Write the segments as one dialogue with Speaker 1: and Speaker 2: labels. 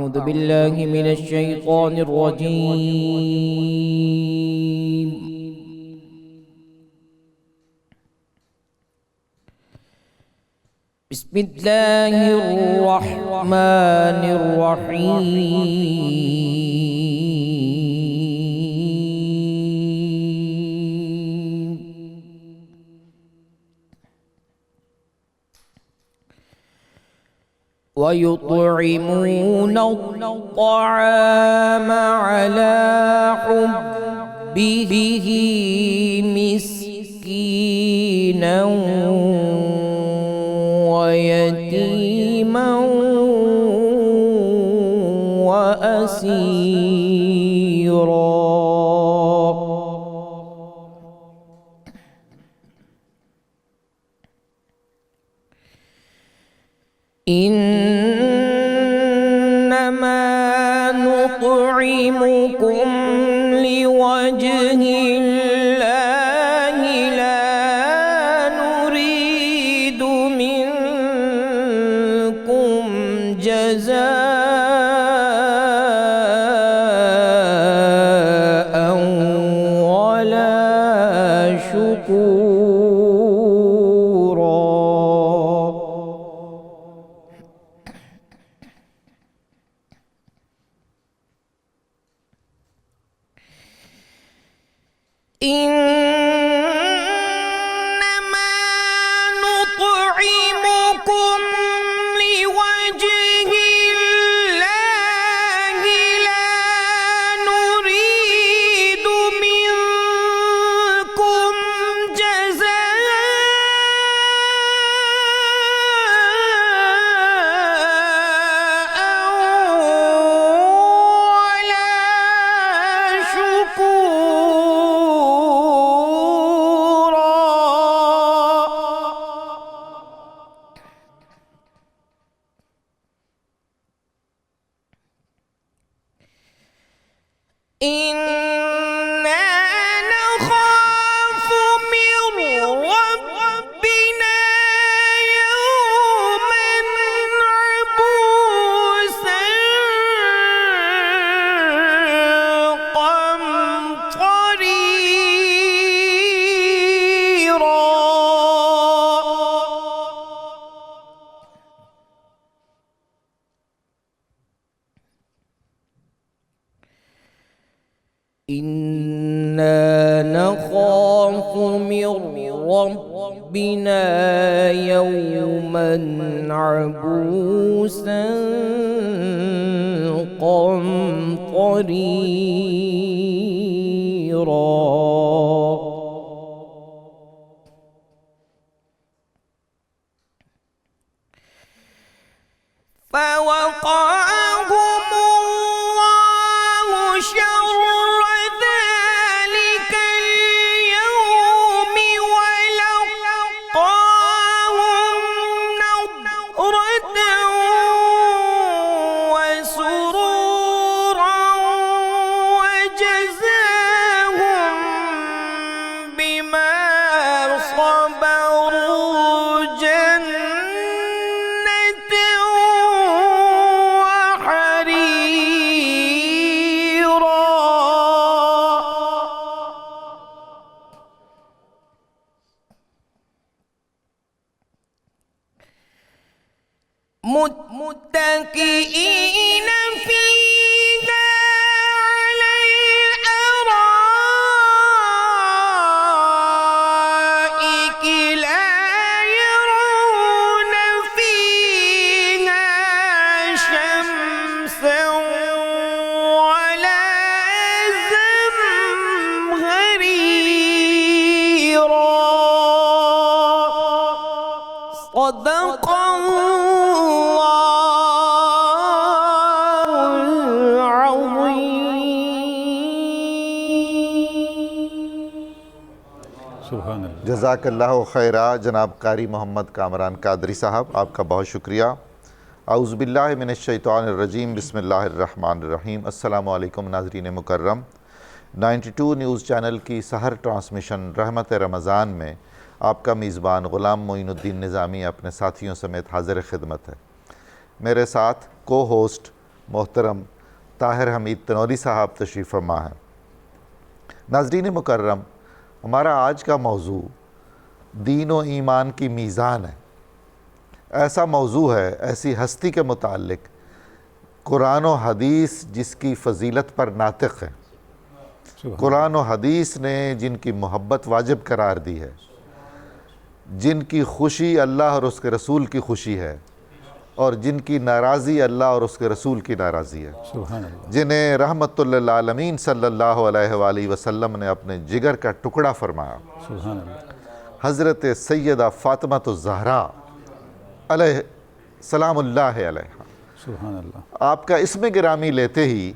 Speaker 1: أعوذ بالله من الشيطان الرجيم. بسم الله الرحمن الرحيم. ويطعمون الطعام على حبه مسكينا ويتيما وأسيرا. إنما نطعمكم لوجه الله لا نريد منكم جزاء ولا شكورا. إنما نطعمكم لوجه الله لا نريد منكم جزاء ولا شكورا. إنا نخاف من ربنا يوما عبوسا قمطريرا. إنا نخاف من ربنا يوما عبوسا قمطريرا. فوقاهم الله شر ذلك اليوم ولقاهم نضرة وسرورا وجزاهم بما صبروا جنة وحريرا. متكئين فيها على الأرائك لا يرون فيها شمسا ولا زمهريرا. صدق الله
Speaker 2: سبحان اللہ.
Speaker 3: جزاک اللہ خیرہ جناب قاری محمد کامران قادری صاحب، آپ کا بہت شکریہ. اعوذ باللہ من الشیطان الرجیم، بسم اللہ الرحمن الرحیم. السلام علیکم ناظرین مکرم. 92 نیوز چینل کی سحر ٹرانسمیشن رحمت رمضان میں آپ کا میزبان غلام معین الدین نظامی اپنے ساتھیوں سمیت حاضر خدمت ہے. میرے ساتھ کو ہوسٹ محترم طاہر حمید تنوری صاحب تشریف فرما ہیں۔ ناظرین مکرم، ہمارا آج کا موضوع دین و ایمان کی میزان ہے۔ ایسا موضوع ہے، ایسی ہستی کے متعلق قرآن و حدیث جس کی فضیلت پر ناطق ہے، قرآن و حدیث نے جن کی محبت واجب قرار دی ہے، جن کی خوشی اللہ اور اس کے رسول کی خوشی ہے، اور جن کی ناراضی اللہ اور اس کے رسول کی ناراضی ہے،
Speaker 2: سبحان اللہ،
Speaker 3: جنہیں رحمت للعالمین صلی اللہ علیہ وآلہ وسلم نے اپنے جگر کا ٹکڑا فرمایا،
Speaker 2: سبحان اللہ،
Speaker 3: حضرت سیدہ فاطمہ الزہرا علیہ سلام اللہ علیہ۔
Speaker 2: سبحان اللہ،
Speaker 3: آپ کا اسم گرامی لیتے ہی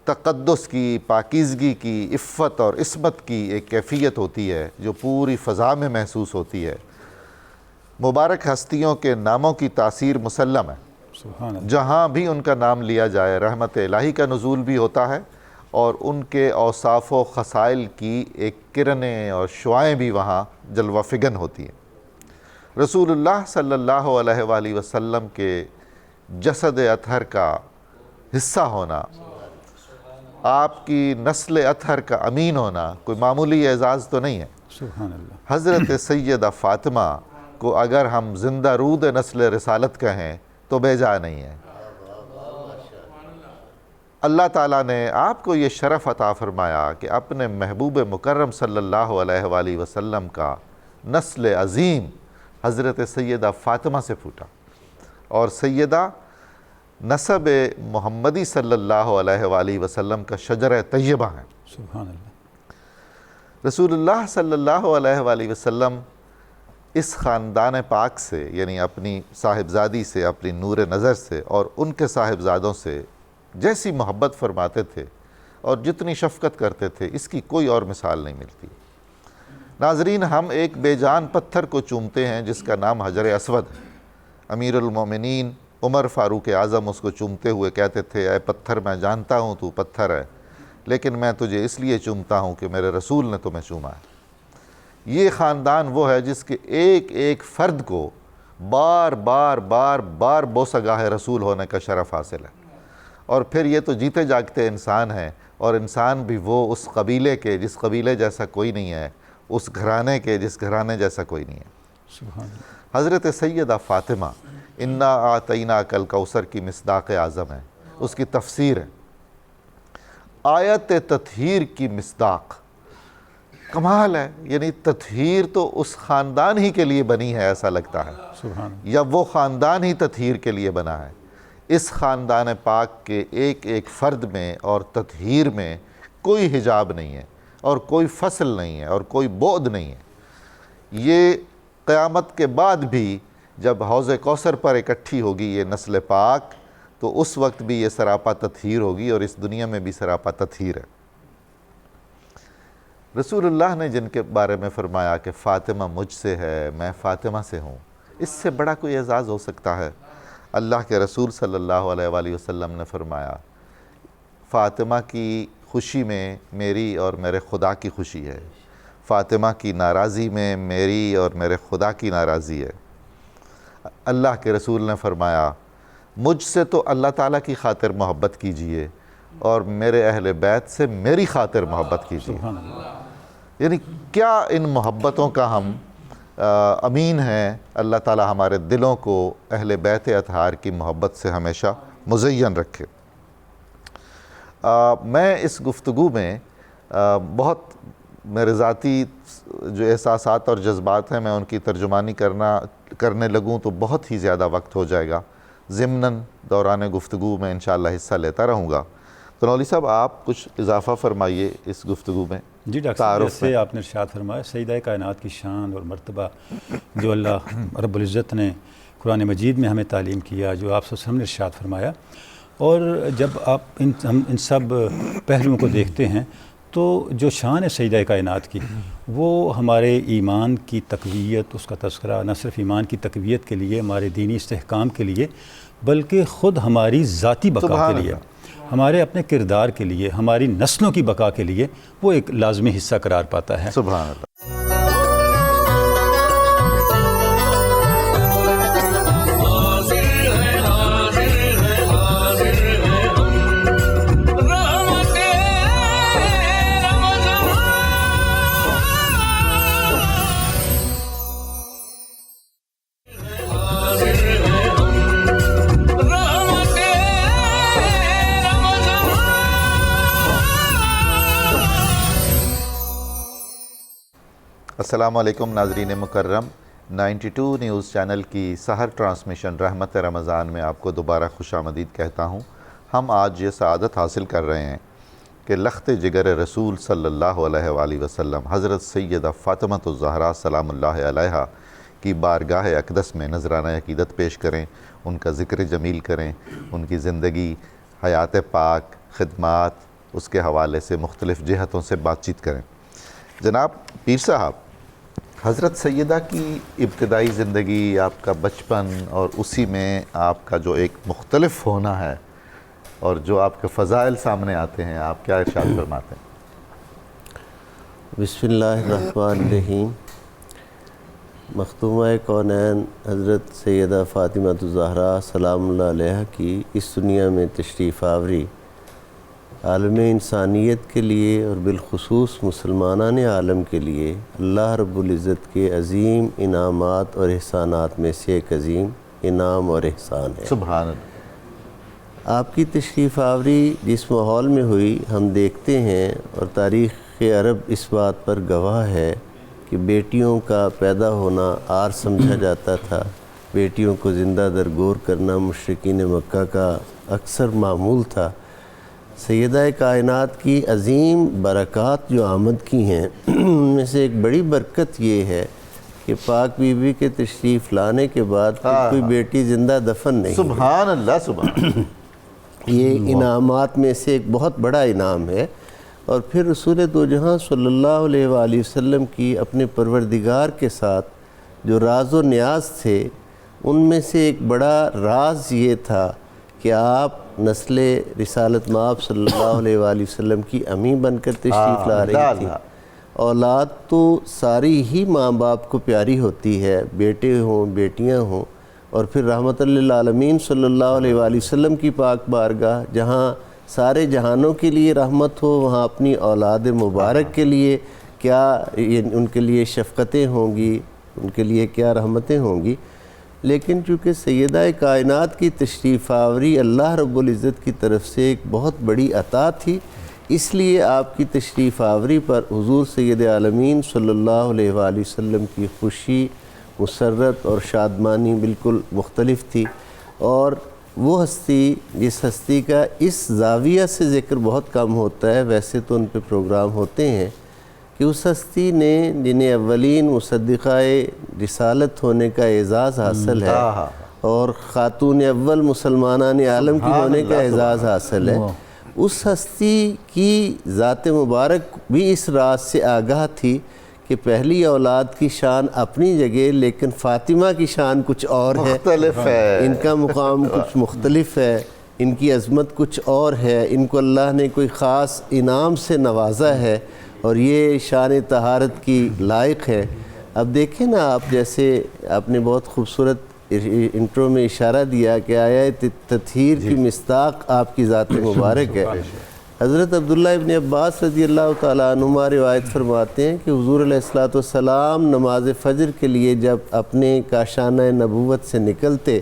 Speaker 3: تقدس کی، پاکیزگی کی، عفت اور عصمت کی ایک کیفیت ہوتی ہے جو پوری فضا میں محسوس ہوتی ہے۔ مبارک ہستیوں کے ناموں کی تاثیر مسلم ہے،
Speaker 2: سبحان اللہ،
Speaker 3: جہاں بھی ان کا نام لیا جائے رحمت الہی کا نزول بھی ہوتا ہے، اور ان کے اوصاف و خصائل کی ایک کرنیں اور شعائیں بھی وہاں جلوہ فگن ہوتی ہیں۔ رسول اللہ صلی اللہ علیہ وآلہ وسلم کے جسد اطہر کا حصہ ہونا، آپ کی نسل اطہر کا امین ہونا کوئی معمولی اعزاز تو نہیں ہے۔
Speaker 2: سبحان اللہ،
Speaker 3: حضرت سیدہ فاطمہ کو اگر ہم زندہ رود نسل رسالت کہیں تو بے جا نہیں ہے۔ اللہ تعالیٰ نے آپ کو یہ شرف عطا فرمایا کہ اپنے محبوب مکرم صلی اللہ علیہ وآلہ وسلم کا نسل عظیم حضرت سیدہ فاطمہ سے پھوٹا، اور سیدہ نسب محمدی صلی اللہ علیہ وآلہ وسلم کا شجرہ طیبہ ہیں۔
Speaker 2: سبحان اللہ،
Speaker 3: رسول اللہ صلی اللہ علیہ وآلہ وسلم اس خاندان پاک سے، یعنی اپنی صاحبزادی سے، اپنی نور نظر سے اور ان کے صاحبزادوں سے جیسی محبت فرماتے تھے اور جتنی شفقت کرتے تھے، اس کی کوئی اور مثال نہیں ملتی۔ ناظرین، ہم ایک بے جان پتھر کو چومتے ہیں جس کا نام حجر اسود ہے۔ امیر المومنین عمر فاروق اعظم اس کو چومتے ہوئے کہتے تھے، اے پتھر، میں جانتا ہوں تو پتھر ہے، لیکن میں تجھے اس لیے چومتا ہوں کہ میرے رسول نے تمہیں چوما ہے۔ یہ خاندان وہ ہے جس کے ایک ایک فرد کو بار بار بار بار بوسگاہ رسول ہونے کا شرف حاصل ہے، اور پھر یہ تو جیتے جاگتے انسان ہیں، اور انسان بھی وہ اس قبیلے کے جس قبیلے جیسا کوئی نہیں ہے، اس گھرانے کے جس گھرانے جیسا کوئی نہیں ہے۔
Speaker 2: سبحان اللہ،
Speaker 3: حضرت سیدہ فاطمہ انا اعطیناک الکوثر کی مصداق اعظم ہے، اس کی تفسیر ہے۔ آیت تطہیر کی مصداق، کمال ہے، یعنی تطہیر تو اس خاندان ہی کے لیے بنی ہے ایسا لگتا ہے،
Speaker 2: سبحان اللہ،
Speaker 3: یا وہ خاندان ہی تطہیر کے لیے بنا ہے۔ اس خاندان پاک کے ایک ایک فرد میں اور تطہیر میں کوئی حجاب نہیں ہے، اور کوئی فصل نہیں ہے، اور کوئی بعد نہیں ہے۔ یہ قیامت کے بعد بھی جب حوض کوثر پر اکٹھی ہوگی یہ نسل پاک، تو اس وقت بھی یہ سراپا تطہیر ہوگی، اور اس دنیا میں بھی سراپا تطہیر ہے۔ رسول اللہ نے جن کے بارے میں فرمایا کہ فاطمہ مجھ سے ہے، میں فاطمہ سے ہوں، اس سے بڑا کوئی اعزاز ہو سکتا ہے؟ اللہ کے رسول صلی اللہ علیہ وآلہ وسلم نے فرمایا، فاطمہ کی خوشی میں میری اور میرے خدا کی خوشی ہے، فاطمہ کی ناراضی میں میری اور میرے خدا کی ناراضی ہے۔ اللہ کے رسول نے فرمایا، مجھ سے تو اللہ تعالیٰ کی خاطر محبت کیجئے، اور میرے اہل بیت سے میری خاطر محبت کیجئے۔
Speaker 2: سبحان اللہ،
Speaker 3: یعنی کیا ان محبتوں کا ہم امین ہیں۔ اللہ تعالیٰ ہمارے دلوں کو اہل بیت اطہار کی محبت سے ہمیشہ مزین رکھے۔ میں اس گفتگو میں بہت میرے ذاتی جو احساسات اور جذبات ہیں، میں ان کی ترجمانی کرنے لگوں تو بہت ہی زیادہ وقت ہو جائے گا۔ ضمناً دوران گفتگو میں انشاءاللہ حصہ لیتا رہوں گا۔ تو نولی صاحب، آپ کچھ اضافہ فرمائیے اس گفتگو میں۔
Speaker 2: جی ڈاکٹر صاحب، جیسے آپ نے ارشاد فرمایا، سیدہ کائنات کی شان اور مرتبہ جو اللہ رب العزت نے قرآن مجید میں ہمیں تعلیم کیا، جو آپ صلی اللہ علیہ وسلم نے ارشاد فرمایا، اور جب آپ ان سب پہلوؤں کو دیکھتے ہیں تو جو شان ہے سیدہ کائنات کی، وہ ہمارے ایمان کی تقویت، اس کا تذکرہ نہ صرف ایمان کی تقویت کے لیے، ہمارے دینی استحکام کے لیے، بلکہ خود ہماری ذاتی بقا کے لیے، ہمارے اپنے کردار کے لیے، ہماری نسلوں کی بقا کے لیے وہ ایک لازمی حصہ قرار پاتا ہے۔
Speaker 3: سبحان اللہ۔ السلام علیکم ناظرین مکرم، 92 نیوز چینل کی سحر ٹرانسمیشن رحمت رمضان میں آپ کو دوبارہ خوش آمدید کہتا ہوں۔ ہم آج یہ سعادت حاصل کر رہے ہیں کہ لخت جگر رسول صلی اللہ علیہ وآلہ وسلم حضرت سیدہ فاطمہ الزہرا سلام اللہ علیہا کی بارگاہ اقدس میں نذرانہ عقیدت پیش کریں، ان کا ذکر جمیل کریں، ان کی زندگی، حیات پاک، خدمات، اس کے حوالے سے مختلف جہتوں سے بات چیت کریں۔ جناب پیر صاحب، حضرت سیدہ کی ابتدائی زندگی، آپ کا بچپن اور اسی میں آپ کا جو ایک مختلف ہونا ہے اور جو آپ کے فضائل سامنے آتے ہیں، آپ کیا ارشاد فرماتے ہیں؟
Speaker 4: بسم اللہ الرحمن الرحیم۔ مختومہ کونین حضرت سیدہ فاطمہ الزہرا سلام اللہ علیہ کی اس دنیا میں تشریف آوری عالم انسانیت کے لیے اور بالخصوص مسلمانان عالم کے لیے اللہ رب العزت کے عظیم انعامات اور احسانات میں سے ایک عظیم انعام اور احسان ہے۔
Speaker 3: سبحان اللہ۔
Speaker 4: آپ کی تشریف آوری جس ماحول میں ہوئی ہم دیکھتے ہیں، اور تاریخ عرب اس بات پر گواہ ہے کہ بیٹیوں کا پیدا ہونا عار سمجھا جاتا تھا، بیٹیوں کو زندہ درگور کرنا مشرکین مکہ کا اکثر معمول تھا۔ سیدہ کائنات کی عظیم برکات جو آمد کی ہیں ان میں سے ایک بڑی برکت یہ ہے کہ پاک بی بی کے تشریف لانے کے بعد کوئی بیٹی زندہ دفن نہیں۔
Speaker 3: سبحان اللہ، سبحان اللہ۔
Speaker 4: یہ انعامات میں سے ایک بہت بڑا انعام ہے۔ اور پھر رسول دو جہاں صلی اللہ علیہ وآلہ وسلم کی اپنے پروردگار کے ساتھ جو راز و نیاز تھے، ان میں سے ایک بڑا راز یہ تھا کہ آپ نسل رسالت مآب صلی اللہ علیہ وآلہ وسلم کی امی بن کر تشریف لا رہی تھی۔ اولاد تو ساری ہی ماں باپ کو پیاری ہوتی ہے، بیٹے ہوں بیٹیاں ہوں، اور پھر رحمت للعالمین صلی اللہ علیہ وآلہ وسلم کی پاک بارگاہ جہاں سارے جہانوں کے لیے رحمت ہو، وہاں اپنی اولاد مبارک کے لیے کیا ان کے لیے شفقتیں ہوں گی، ان کے لیے کیا رحمتیں ہوں گی۔ لیکن چونکہ سیدہ کائنات کی تشریف آوری اللہ رب العزت کی طرف سے ایک بہت بڑی عطا تھی، اس لیے آپ کی تشریف آوری پر حضور سید عالمین صلی اللہ علیہ وآلہ وسلم کی خوشی، مسرت اور شادمانی بالکل مختلف تھی۔ اور وہ ہستی جس ہستی کا اس زاویہ سے ذکر بہت کم ہوتا ہے، ویسے تو ان پہ پروگرام ہوتے ہیں، کہ اس ہستی نے جنہیں اولین مصدقہ رسالت ہونے کا اعزاز حاصل ہے اور خاتون اول مسلمانان عالم کی ہونے کا اعزاز حاصل ہے، اس ہستی کی ذات مبارک بھی اس راز سے آگاہ تھی کہ پہلی اولاد کی شان اپنی جگہ، لیکن فاطمہ کی شان کچھ اور ہے،
Speaker 3: مختلف ہے،
Speaker 4: ان کا مقام کچھ مختلف ہے، ان کی عظمت کچھ اور ہے، ان کو اللہ نے کوئی خاص انعام سے نوازا ہے اور یہ شان طہارت کی لائق ہے۔ اب دیکھیں نا، آپ جیسے آپ نے بہت خوبصورت انٹرو میں اشارہ دیا کہ آیت تطہیر کی مصداق آپ کی ذات مبارک ہے۔ حضرت عبداللہ ابن عباس رضی اللہ تعالیٰ عنہما روایت فرماتے ہیں کہ حضور علیہ السلام نماز فجر کے لیے جب اپنے کاشانہ نبوت سے نکلتے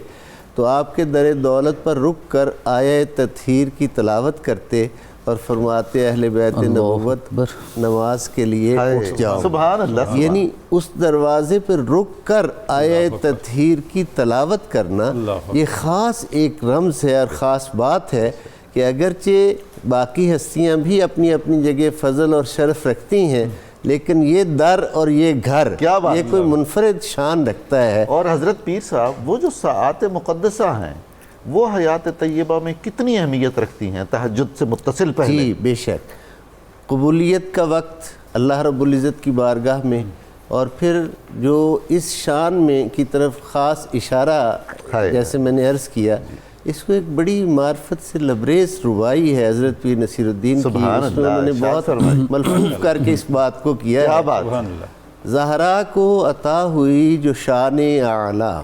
Speaker 4: تو آپ کے در دولت پر رک کر آیت تطہیر کی تلاوت کرتے اور فرماتے اہل بیت نبوت نماز کے لیے اٹھ جاؤ۔
Speaker 3: سبحان اللہ۔
Speaker 4: یعنی اس دروازے پر رک کر آیت تطہیر کی تلاوت کرنا یہ خاص ایک رمز ہے اور خاص بات ہے کہ اگرچہ باقی ہستیاں بھی اپنی اپنی جگہ فضل اور شرف رکھتی ہیں، لیکن یہ در اور یہ گھر یہ کوئی منفرد شان رکھتا ہے۔
Speaker 3: اور حضرت پیر صاحب، وہ جو ساعات مقدسہ ہیں وہ حیات طیبہ میں کتنی اہمیت رکھتی ہیں تہجد سے متصل پہلے؟
Speaker 4: جی بے شک، قبولیت کا وقت اللہ رب العزت کی بارگاہ میں، اور پھر جو اس شان میں کی طرف خاص اشارہ جیسے میں نے عرض کیا، اس کو ایک بڑی معرفت سے لبریز ربائی ہے حضرت پیر نصیر الدین کی، اس میں انہوں نے بہت ملفوف کر کے اس بات کو کیا ہے۔ زہرا کو عطا ہوئی جو شان اعلیٰ،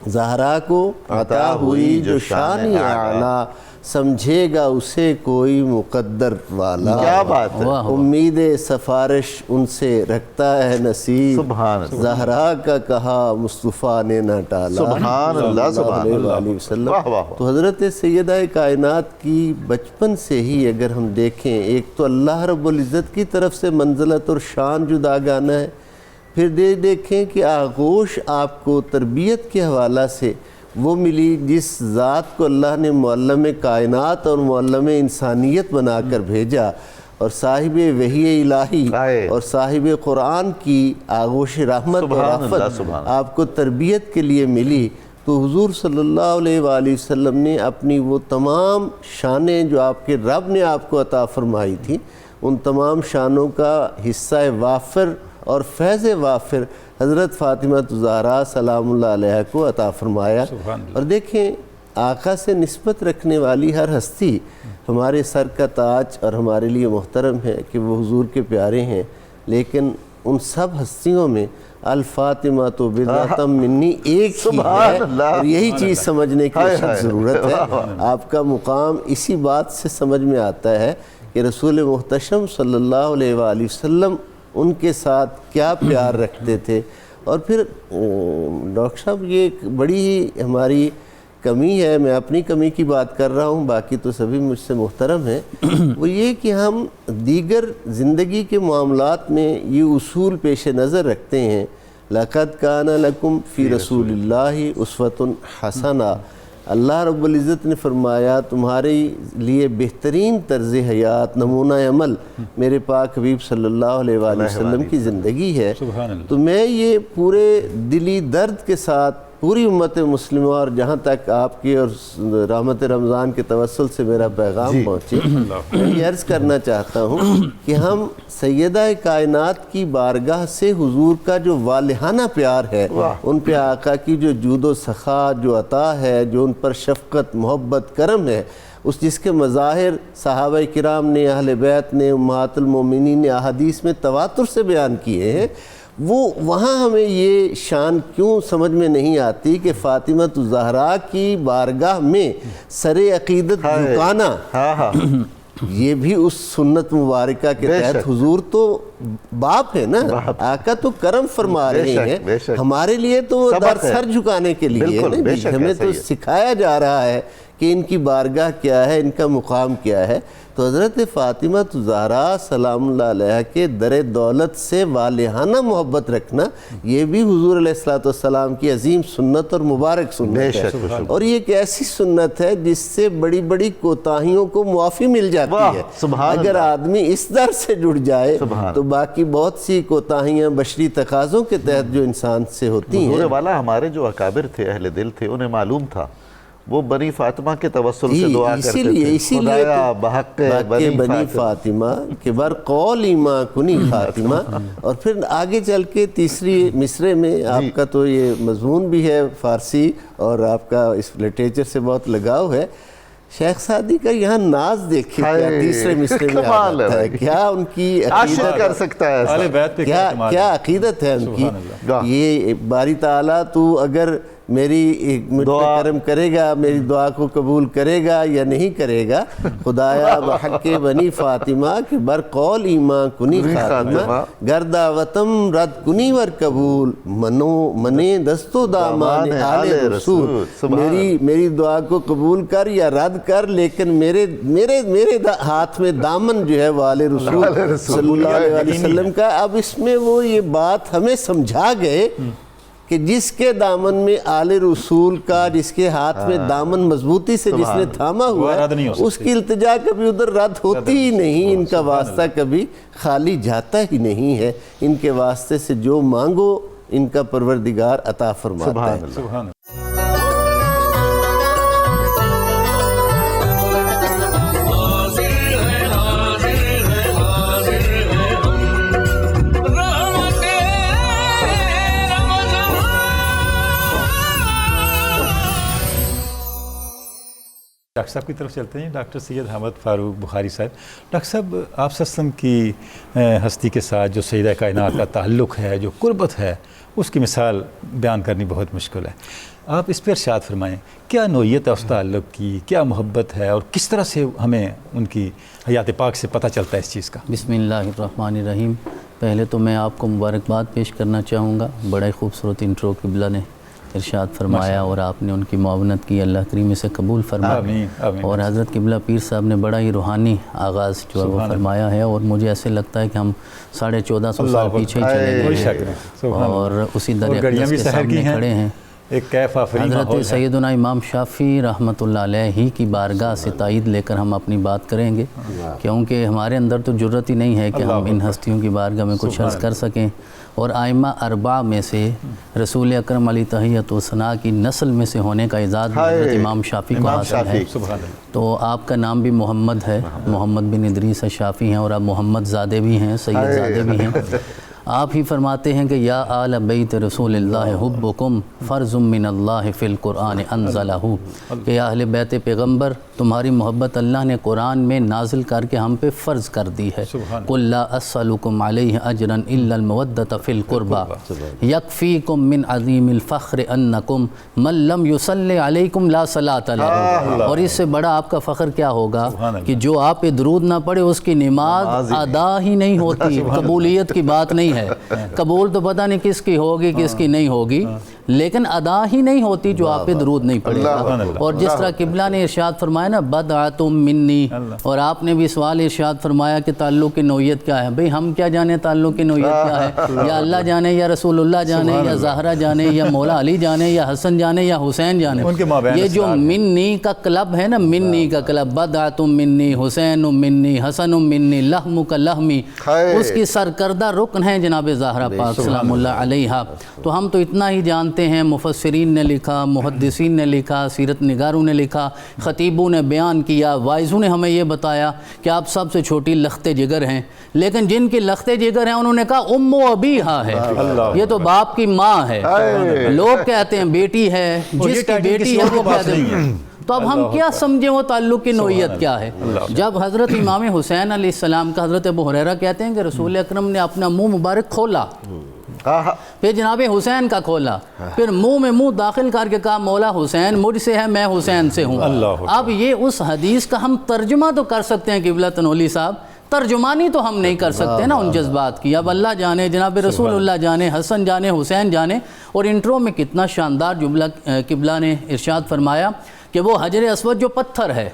Speaker 4: زہرا کو عطا ہوئی جو شان اعلیٰ، سمجھے گا اسے کوئی مقدر والا،
Speaker 3: کیا بات ہے،
Speaker 4: امید سفارش ان سے رکھتا ہے نصیب،
Speaker 3: سبحان اللہ،
Speaker 4: زہرا کا کہا مصطفیٰ نے نہ ٹالا،
Speaker 3: سبحان اللہ، سبحان
Speaker 4: علیہ
Speaker 3: اللہ،
Speaker 4: وآلہ وسلم۔
Speaker 3: واہ واہ،
Speaker 4: تو حضرت سیدہ کائنات کی بچپن سے ہی اگر ہم دیکھیں، ایک تو اللہ رب العزت کی طرف سے منزلت اور شان جداگانہ ہے، پھر دیکھیں کہ آغوش آپ کو تربیت کے حوالہ سے وہ ملی جس ذات کو اللہ نے معلم کائنات اور معلم انسانیت بنا کر بھیجا، اور صاحب وحی الہی اور صاحب قرآن کی آغوش رحمت اور رافت آپ کو تربیت کے لیے ملی۔ تو حضور صلی اللہ علیہ وآلہ وسلم نے اپنی وہ تمام شانیں جو آپ کے رب نے آپ کو عطا فرمائی تھی، ان تمام شانوں کا حصہ وافر اور فیض وافر حضرت فاطمہ الزہرا سلام اللہ علیہ کو عطا فرمایا۔ اور دیکھیں، آقا سے نسبت رکھنے والی ہر ہستی ہمارے سر کا تاج اور ہمارے لیے محترم ہے کہ وہ حضور کے پیارے ہیں، لیکن ان سب ہستیوں میں الفاطمہ تو بضعۃ منی ایک ہی ہے، اور یہی چیز سمجھنے کی ضرورت ہے۔ آپ کا مقام اسی بات سے سمجھ میں آتا ہے کہ رسول محتشم صلی اللہ علیہ وآلہ وسلم ان کے ساتھ کیا پیار رکھتے تھے۔ اور پھر ڈاکٹر صاحب، یہ ایک بڑی ہی ہماری کمی ہے، میں اپنی کمی کی بات کر رہا ہوں، باقی تو سبھی مجھ سے محترم ہیں، وہ یہ کہ ہم دیگر زندگی کے معاملات میں یہ اصول پیش نظر رکھتے ہیں، لَقَدْ كَانَ لَكُمْ فِي رَسُولِ اللَّهِ أُسْوَةٌ حَسَنَةٌ، اللہ رب العزت نے فرمایا تمہارے لیے بہترین طرز حیات، نمونہ عمل میرے پاک حبیب صلی اللہ علیہ وآلہ وسلم کی زندگی ہے۔ تو میں یہ پورے دلی درد کے ساتھ پوری امت مسلمہ اور جہاں تک آپ کی اور رحمت رمضان کے توسل سے میرا پیغام پہنچے، میں یہ عرض کرنا چاہتا ہوں کہ ہم سیدہ کائنات کی بارگاہ سے حضور کا جو والہانہ پیار ہے، ان پہ آقا کی جو جود و سخا، جو عطا ہے، جو ان پر شفقت، محبت، کرم ہے، اس جس کے مظاہر صحابہ کرام نے، اہل بیت نے، امہات المومنین نے احادیث میں تواتر سے بیان کیے ہیں، وہ وہاں ہمیں یہ شان کیوں سمجھ میں نہیں آتی کہ فاطمہ الزہرا کی بارگاہ میں سر عقیدت جھکانا، یہ بھی اس سنت مبارکہ کے تحت، حضور تو باپ ہے نا، آقا تو کرم فرما رہے ہیں، ہمارے لیے تو در سر جھکانے کے لیے، ہمیں تو سکھایا جا رہا ہے کہ ان کی بارگاہ کیا ہے، ان کا مقام کیا ہے۔ تو حضرت فاطمہ الزہرا سلام اللہ علیہ کے در دولت سے والہانہ محبت رکھنا، یہ بھی حضور علیہ السلام کی عظیم سنت اور مبارک سنت ہے، اور یہ ایک ایسی سنت ہے جس سے بڑی بڑی کوتاہیوں کو معافی مل جاتی ہے۔ اگر آدمی اس در سے جڑ جائے تو باقی بہت سی کوتاہیاں بشری تقاضوں کے تحت جو انسان سے ہوتی ہیں۔
Speaker 3: حضور والا ہمارے جو اکابر تھے، اہل دل تھے، انہیں معلوم تھا، وہ بنی فاطمہ کے توسل سے دعا کرتے تھے، خدایا بحق
Speaker 4: بنی فاطمہ کہ بر قول ایماں کنی خاتمہ۔ اور پھر آگے چل کے تیسری مصرے میں آپ کا تو یہ مضمون بھی ہے فارسی، اور آپ کا اس لٹریچر سے بہت لگاؤ ہے، شیخ سعدی کا یہاں ناز دیکھیں کیا تیسرے مصرے میں آتا ہے، کیا ان کی عقیدت
Speaker 3: کر سکتا ہے،
Speaker 4: کیا عقیدت ہے ان کی، یہ باری تعالیٰ تو اگر میری مجھ پہ کرم کرے گا، میری دعا کو قبول کرے گا یا نہیں کرے گا، خدایا بحق بنی فاطمہ کہ بر قول ایماں کنی خاتمہ، گر دعوتم رد کنی ور قبول، منے دست و دامان آل رسول، میری دعا کو قبول کر یا رد کر، لیکن میرے ہاتھ میں دامن جو ہے وہ آل رسول صلی اللہ علیہ وسلم کا۔ اب اس میں وہ یہ بات ہمیں سمجھا گئے کہ جس کے دامن میں آل رسول کا، جس کے ہاتھ میں دامن مضبوطی سے جس نے تھاما ہوا ہے، اس کی التجا کبھی ادھر رد ہوتی ہی نہیں، ان کا واسطہ کبھی خالی جاتا ہی نہیں ہے، ان کے واسطے سے جو مانگو ان کا پروردگار عطا فرماتا ہے۔
Speaker 2: ڈاکٹر صاحب کی طرف چلتے ہیں. ڈاکٹر سید حامد فاروق بخاری صاحب. ڈاکٹر صاحب آپ صلی اللہ علیہ وسلم کی ہستی کے ساتھ جو سیدہ کائنات کا تعلق ہے, جو قربت ہے, اس کی مثال بیان کرنی بہت مشکل ہے. آپ اس پر ارشاد فرمائیں, کیا نوعیت ہے اس تعلق کی, کیا محبت ہے, اور کس طرح سے ہمیں ان کی حیات پاک سے پتہ چلتا ہے اس چیز کا؟
Speaker 5: بسم اللہ الرحمن الرحیم. پہلے تو میں آپ کو مبارکباد پیش کرنا چاہوں گا. بڑا ہی خوبصورت انٹرو قبلہ نے ارشاد فرمایا اور آپ نے ان کی معاونت کی, اللہ کریم سے قبول فرمائے.
Speaker 2: آمین آمین.
Speaker 5: اور حضرت قبلہ پیر صاحب نے بڑا ہی روحانی آغاز جو ہے وہ فرمایا ہے, اور مجھے ایسے لگتا ہے کہ ہم 1450 سال پیچھے چلے
Speaker 2: کوئی
Speaker 5: گئے
Speaker 2: شک نہیں,
Speaker 5: ہیں اور اسی در اقدس کے سامنے کھڑے ہیں.
Speaker 2: ایک کیف آفرین
Speaker 5: حضرت
Speaker 2: ماحول ہے.
Speaker 5: سیدنا امام شافعی رحمۃ اللہ علیہ ہی کی بارگاہ سے تائید لے کر ہم اپنی بات کریں گے, کیونکہ ہمارے اندر تو جرت ہی نہیں ہے کہ ہم ان ہستیوں کی بارگاہ میں کچھ عرض کر سکیں. اور آئمہ اربعہ میں سے رسول اکرم علیہ تحیۃ و ثناء کی نسل میں سے ہونے کا اعزاز حضرت امام شافعی کو حاصل ہے. تو آپ کا نام بھی محمد ہے, محمد بن ادریس شافعی ہیں, اور آپ محمد زادے بھی ہیں, سید زادے بھی ہیں. آپ ہی فرماتے ہیں کہ یا آل بیت رسول اللہ حبکم فرض من اللہ فی القرآن انزلہ, کہ اہل بیت پیغمبر تمہاری محبت اللہ نے قرآن میں نازل کر کے ہم پہ فرض کر دی ہے. قل لا اسألکم علیہ اجرا الا المودۃ فی القربى یکفیکم من عظیم الفخر انکم من لم یصلی علیکم لا صلاۃ لہ. اور اس سے بڑا آپ کا فخر کیا ہوگا کہ جو آپ پہ درود نہ پڑے اس کی نماز ادا ہی نہیں ہوتی. قبولیت کی بات نہیں ہے, قبول تو پتہ نہیں کس کی ہوگی کس کی نہیں ہوگی, لیکن ادا ہی نہیں ہوتی جو آپ پہ درود نہیں پڑے گا. اور جس طرح قبلہ نے ارشاد فرمایا نا بدعتم منی, اور آپ نے بھی سوال ارشاد فرمایا کہ تعلق کی نوعیت کیا ہے. بھئی ہم کیا جانے تعلق کی نوعیت کیا ہے؟ یا اللہ جانے, یا رسول اللہ جانے, یا زہرہ جانے, یا مولا علی جانے, یا حسن جانے, یا حسین جانے. یہ جو منی کا کلب ہے نا, منی کا کلب, بدعتم منی, حسین منی, حسن منی, لحم کا لحمی, اس کی سرکردہ رکن ہے جناب زہرہ پاک سلام اللہ علیہا. تو ہم تو اتنا ہی جانتے ہیں, مفسرین نے لکھا, محدثین نے لکھا, سیرت نگاروں نے لکھا, خطیبوں نے بیان کیا, وائزوں نے ہمیں یہ بتایا کہ آپ سب سے چھوٹی لخت جگر ہیں. لیکن جن کی لخت جگر ہیں انہوں نے کہا ام و ابیہا ہے, یہ تو باپ کی ماں ہے. لوگ کہتے ہیں بیٹی ہے, جس کی بیٹی ہے وہ کہتے ہیں. تو اب ہم کیا سمجھیں وہ تعلق کی نوعیت کیا ہے؟ جب حضرت امام حسین علیہ السلام کا حضرت ابو ہریرہ کہتے ہیں کہ رسول اکرم نے اپنا منہ مبارک کھولا, پھر جناب حسین کا کھولا, پھر منہ میں منہ داخل کر کے کہا مولا حسین مجھ سے ہے, میں حسین سے ہوں. اب یہ اس حدیث کا ہم ترجمہ تو کر سکتے ہیں قبلہ تنولی صاحب, ترجمانی تو ہم نہیں کر سکتے نا ان جذبات کی. اب اللہ جانے, جناب رسول اللہ جانے, حسن جانے, حسین جانے. اور انٹرو میں کتنا شاندار جملہ قبلہ نے ارشاد فرمایا کہ وہ حجر اسود جو پتھر ہے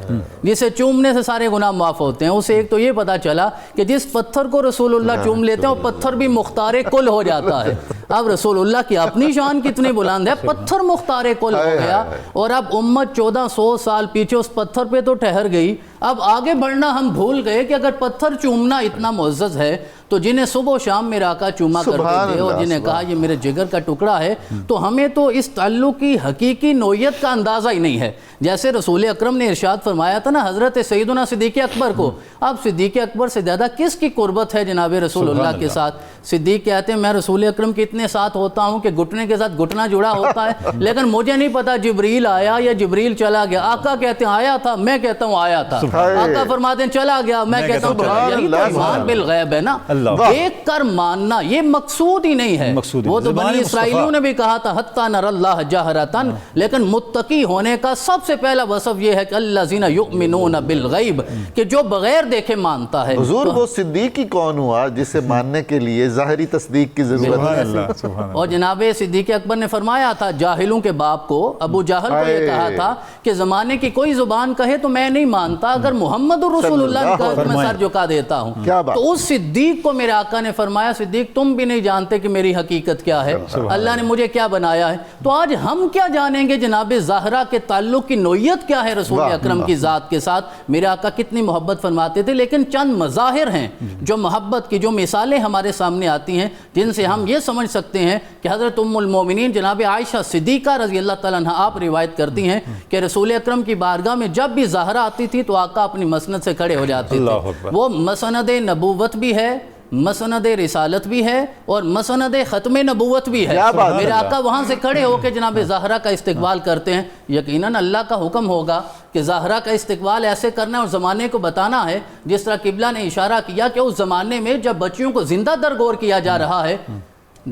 Speaker 5: جسے چومنے سے سارے گناہ معاف ہوتے ہیں, اسے ایک تو یہ پتا چلا کہ جس پتھر کو رسول اللہ چوم لیتے ہیں وہ پتھر بھی مختار کل ہو جاتا ہے. اب رسول اللہ کی اپنی شان کتنی بلند ہے, پتھر مختار کل ہو گیا. اور اب امت 1400 سال پیچھے اس پتھر پہ تو ٹھہر گئی, اب آگے بڑھنا ہم بھول گئے کہ اگر پتھر چومنا اتنا معزز ہے تو جنہیں صبح و شام میرا آقا چوما کرتے تھے اور جنہیں کہا یہ میرے جگر کا ٹکڑا ہے, تو ہمیں تو اس تعلق کی حقیقی نوعیت کا اندازہ ہی نہیں ہے. جیسے رسول اکرم نے ارشاد فرمایا تھا نا حضرت سیدنا صدیق اکبر کو, اب صدیق اکبر سے زیادہ کس کی قربت ہے جناب رسول اللہ کے ساتھ؟ صدیق کہتے ہیں میں رسول اکرم کے اتنے ساتھ ہوتا ہوں کہ گھٹنے کے ساتھ گھٹنا جڑا ہوتا ہے, لیکن مجھے نہیں پتا جبریل آیا یا جبریل چلا گیا. آقا کہتے ہیں آیا تھا, میں کہتا ہوں آیا تھا. آقا فرماتے ہیں چلا گیا, میں کہتا ہوں چلا گیا. یہ تو ایمان بالغیب ہے نا, دیکھ کر ماننا, یہ مقصود ہی نہیں ہے. وہ تو بنی اسرائیلیوں نے بھی کہا تھا حتی نر اللہ جہرتن, لیکن متقی ہونے کا سب سے پہلا وصف یہ ہے کہ الذین یؤمنون بالغیب, کہ جو بغیر دیکھے مانتا ہے.
Speaker 3: حضور وہ صدیق ہی کون ہوا جسے ماننے کے لیے ظاہری تصدیق کی ضرورت ہے؟
Speaker 5: اور جناب صدیق اکبر نے فرمایا تھا جاہلوں کے باپ کو, ابو جہل کو یہ کہا تھا کہ زمانے کی کوئی زبان کہے تو میں نہیں مانتا, اگر محمد رسول اللہ نے کہا تو میں سر جھکا دیتا ہوں. تو اس صدیق کو میرے آقا نے فرمایا صدیق تم بھی نہیں جانتے کہ میری حقیقت کیا ہے, اللہ نے مجھے کیا بنایا ہے. تو آج ہم کیا جانیں گے جناب زہرہ کے تعلق کی نوعیت کیا ہے رسول اکرم کی ذات کے ساتھ؟ میرے آقا کتنی محبت فرماتے تھے, لیکن چند مظاہر ہیں جو محبت کی, جو مثالیں ہمارے سامنے آتی ہیں جن سے ہم یہ سمجھ سکتے ہیں کہ حضرت ام المومنین جناب عائشہ صدیقہ رضی اللہ تعالیٰ عنہ آپ روایت کرتی ہیں کہ رسول اکرم کی بارگاہ میں جب بھی زہرہ آتی تھی تو آقا اپنی مسند سے کھڑے ہو جاتے تھے. وہ مسند نبوت بھی ہے, مسند رسالت بھی ہے اور مسند ختم نبوت بھی ہے. میرے آقا وہاں سے کھڑے ہو کے جناب زہرا کا استقبال کرتے ہیں. یقیناً اللہ کا حکم ہوگا کہ زہرا کا استقبال ایسے کرنا ہے اور زمانے کو بتانا ہے جس طرح قبلہ نے اشارہ کیا کہ اس زمانے میں جب بچیوں کو زندہ درگور کیا جا رہا ہے.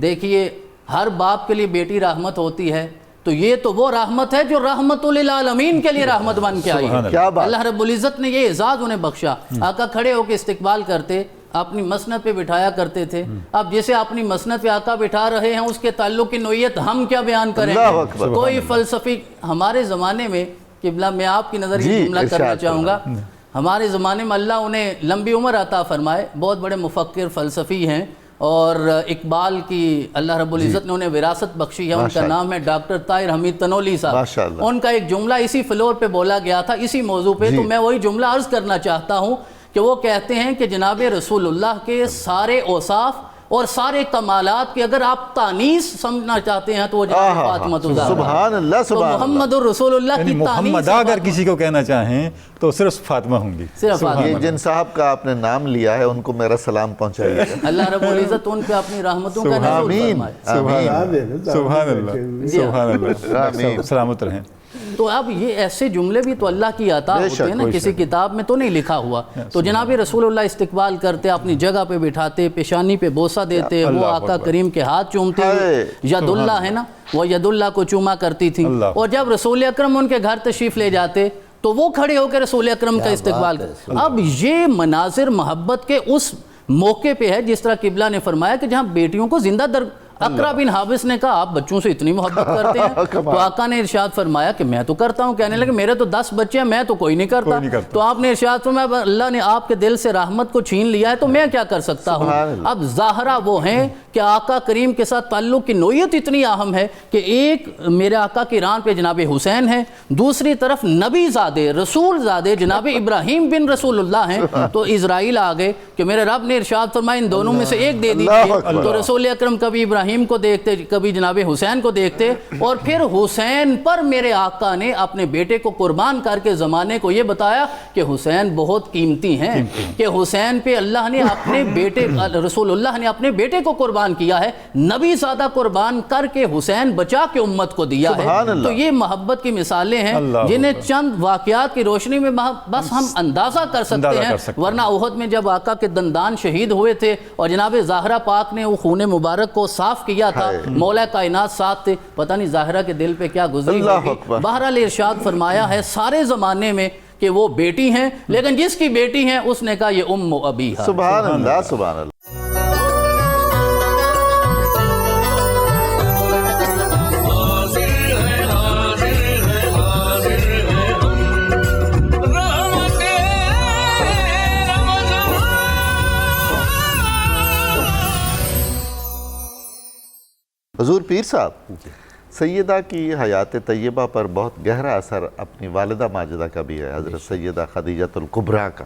Speaker 5: دیکھیے ہر باپ کے لیے بیٹی رحمت ہوتی ہے, تو یہ تو وہ رحمت ہے جو رحمت للعالمین کے لیے رحمت بن کے آئی ہے. اللہ رب العزت نے یہ اعزاز انہیں بخشا. آقا کھڑے ہو کے استقبال کرتے, اپنی مسند پہ بٹھایا کرتے تھے. اب جسے اپنی مسند پہ آقا بٹھا رہے ہیں اس کے تعلق کی نوعیت ہم کیا بیان کریں گے؟ کوئی فلسفی ہمارے زمانے میں, قبلہ میں آپ کی نظر یہ جملہ کرنا چاہوں گا, ہمارے زمانے میں اللہ انہیں لمبی عمر عطا فرمائے, بہت بڑے مفکر فلسفی ہیں, اور اقبال کی اللہ رب العزت نے انہیں وراثت بخشی ہے. ان کا نام ہے ڈاکٹر طاہر حمید تنولی صاحب. ان کا ایک جملہ اسی فلور پہ بولا گیا تھا اسی موضوع پہ, تو میں وہی جملہ عرض کرنا چاہتا ہوں کہ وہ کہتے ہیں کہ جناب رسول اللہ کے سارے اوصاف اور سارے کمالات کے اگر آپ تانیث سمجھنا چاہتے ہیں تو وہ جناب فاطمہ الزہرا.
Speaker 3: سبحان اللہ,
Speaker 5: تو محمد الرسول اللہ کی
Speaker 2: محمد اگر کسی کو کہنا چاہیں تو صرف فاطمہ ہوں گی.
Speaker 3: یہ جن صاحب کا آپ نے نام لیا ہے ان کو میرا سلام پہنچائیے.
Speaker 5: اللہ رب العزت ان پہ اپنی رحمتوں کا نزول فرمائے.
Speaker 2: سبحان اللہ, سبحان اللہ, سلامت رہیں.
Speaker 5: تو اب یہ ایسے جملے بھی تو اللہ کی عطا ہوتے ہیں نا, کسی کتاب میں تو نہیں لکھا ہوا. تو جناب رسول اللہ استقبال کرتے, اپنی جگہ پہ بٹھاتے, پیشانی پہ بوسہ دیتے, وہ آقا کریم کے ہاتھ چومتے, ید اللہ ہے نا, وہ ید اللہ کو چوما کرتی تھی. اور جب رسول اکرم ان کے گھر تشریف لے جاتے تو وہ کھڑے ہو کے رسول اکرم کا استقبال کرتے. اب یہ مناظر محبت کے اس موقع پہ ہے جس طرح قبلہ نے فرمایا کہ جہاں بیٹیوں کو زندہ اقرا بن حابس نے کہا آپ بچوں سے اتنی محبت کرتے ہیں, تو آقا نے ارشاد فرمایا کہ میں تو کرتا ہوں. کہنے لگے میرے تو 10 بچے ہیں, میں تو کوئی نہیں کرتا. تو آپ نے ارشاد فرمایا اللہ نے آپ کے دل سے رحمت کو چھین لیا ہے تو میں کیا کر سکتا ہوں. اب زہرا وہ ہیں کہ آقا کریم کے ساتھ تعلق کی نوعیت اتنی اہم ہے کہ ایک میرے آقا کی ران پہ جناب حسین ہیں, دوسری طرف نبی زادے رسول زادے جناب ابراہیم بن رسول اللہ ہیں. تو اسرائیل آ گئے کہ میرے رب نے ارشاد فرمایا ان دونوں میں سے ایک دے دیجیے. تو رسول اکرم کبھی ابراہیم کو دیکھتے, کبھی جناب حسین کو دیکھتے, اور پھر حسین پر میرے آقا نے اپنے بیٹے کو قربان کر کے زمانے کو یہ بتایا کہ حسین بہت قیمتی ہیں, کہ حسین پہ اللہ نے اپنے بیٹے رسول اللہ نے اپنے بیٹے کو قربان کیا ہے, نبی زادہ قربان کر کے حسین بچا کے امت کو دیا ہے. تو یہ محبت کی مثالیں ہیں جنہیں چند واقعات کی روشنی میں بس ہم اندازہ کر سکتے ہیں. ورنہ احد میں جب آقا کے دندان شہید ہوئے تھے اور جناب زہرا پاک نے وہ خون مبارک کو صاف کیا تھا, مولا کائنات ساتھ تھے, پتہ نہیں زہرا کے دل پہ کیا گزری ہوگی. بہرحال ارشاد فرمایا ہے سارے زمانے میں کہ وہ بیٹی ہیں, لیکن جس کی بیٹی ہیں اس نے کہا یہ ام ابیہا.
Speaker 3: سبحان اللہ, سبحان اللہ. حضور پیر صاحب, سیدہ کی حیات طیبہ پر بہت گہرا اثر اپنی والدہ ماجدہ کا بھی ہے, حضرت سیدہ خدیجہ الکبریٰ کا.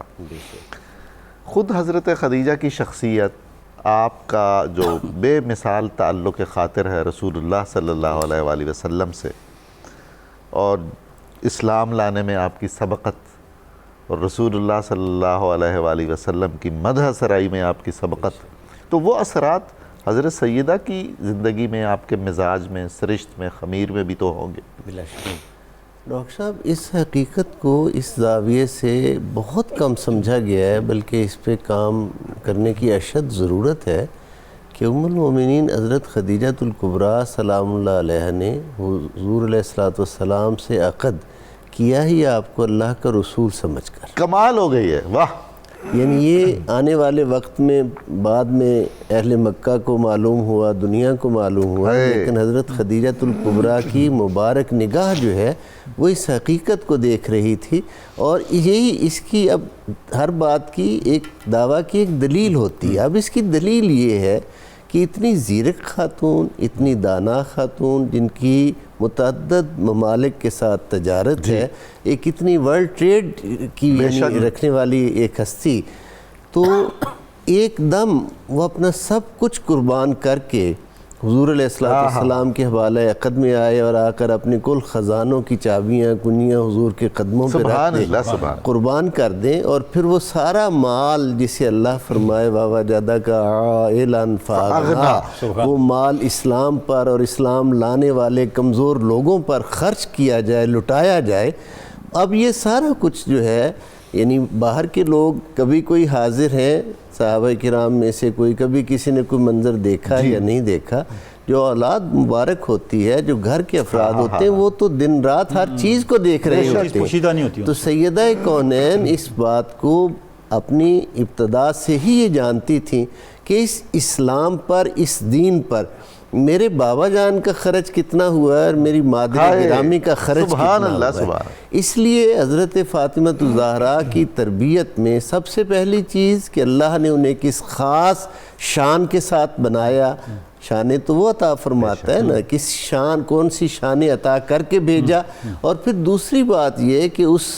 Speaker 3: خود حضرت خدیجہ کی شخصیت, آپ کا جو بے مثال تعلق خاطر ہے رسول اللہ صلی اللہ علیہ وآلہ وسلم سے, اور اسلام لانے میں آپ کی سبقت, اور رسول اللہ صلی اللہ علیہ وآلہ وسلم کی مدح سرائی میں آپ کی سبقت, تو وہ اثرات حضرت سیدہ کی زندگی میں, آپ کے مزاج میں, سرشت میں, خمیر میں بھی تو ہوں گے.
Speaker 4: ڈاکٹر صاحب اس حقیقت کو اس زاویے سے بہت کم سمجھا گیا ہے, بلکہ اس پہ کام کرنے کی اشد ضرورت ہے کہ ام المومنین حضرت خدیجہ الکبریٰ سلام اللہ علیہ نے حضور علیہ السلام سے عقد کیا ہی آپ کو اللہ کا رسول سمجھ کر.
Speaker 3: کمال ہو گئی ہے, واہ.
Speaker 4: یعنی یہ آنے والے وقت میں بعد میں اہل مکہ کو معلوم ہوا, دنیا کو معلوم ہوا, لیکن حضرت خدیجہ الکبریٰ کی مبارک نگاہ جو ہے وہ اس حقیقت کو دیکھ رہی تھی, اور یہی اس کی اب ہر بات کی ایک دعویٰ کی ایک دلیل ہوتی ہے. اب اس کی دلیل یہ ہے کہ اتنی زیرک خاتون, اتنی دانا خاتون, جن کی متعدد ممالک کے ساتھ تجارت ہے, ایک اتنی ورلڈ ٹریڈ کی رکھنے والی ایک ہستی, تو ایک دم وہ اپنا سب کچھ قربان کر کے حضور علیہ السلام کے حوالہ عقد میں آئے اور آ کر اپنے کل خزانوں کی چابیاں کنیاں حضور کے قدموں پہ رکھ دیں، قربان کر دیں، اور پھر وہ سارا مال جسے اللہ فرمائے وَوَجَدَكَ عَائِلًا فَأَغْنَىٰ، وہ مال اسلام پر اور اسلام لانے والے کمزور لوگوں پر خرچ کیا جائے، لٹایا جائے۔ اب یہ سارا کچھ جو ہے یعنی باہر کے لوگ، کبھی کوئی حاضر ہیں صحابہ کرام میں سے کوئی، کبھی کسی نے کوئی منظر دیکھا یا نہیں دیکھا، جو اولاد مبارک ہوتی ہے، جو گھر کے افراد ہوتے ہیں، وہ تو دن رات ہر چیز کو دیکھ رہے ہوتے ہیں۔ تو سیدہ کونین اس بات کو اپنی ابتدا سے ہی یہ جانتی تھیں کہ اس اسلام پر، اس دین پر میرے بابا جان کا خرچ کتنا ہوا ہے اور میری مادر گرامی کا خرچ کتنا ہوا ہے۔ اس لیے حضرت فاطمہ الزہرا کی تربیت میں سب سے پہلی چیز کہ اللہ نے انہیں کس خاص شان کے ساتھ بنایا، شانیں تو وہ عطا فرماتا ہے نا، کس شان، کون سی شانیں عطا کر کے بھیجا، اور پھر دوسری بات یہ کہ اس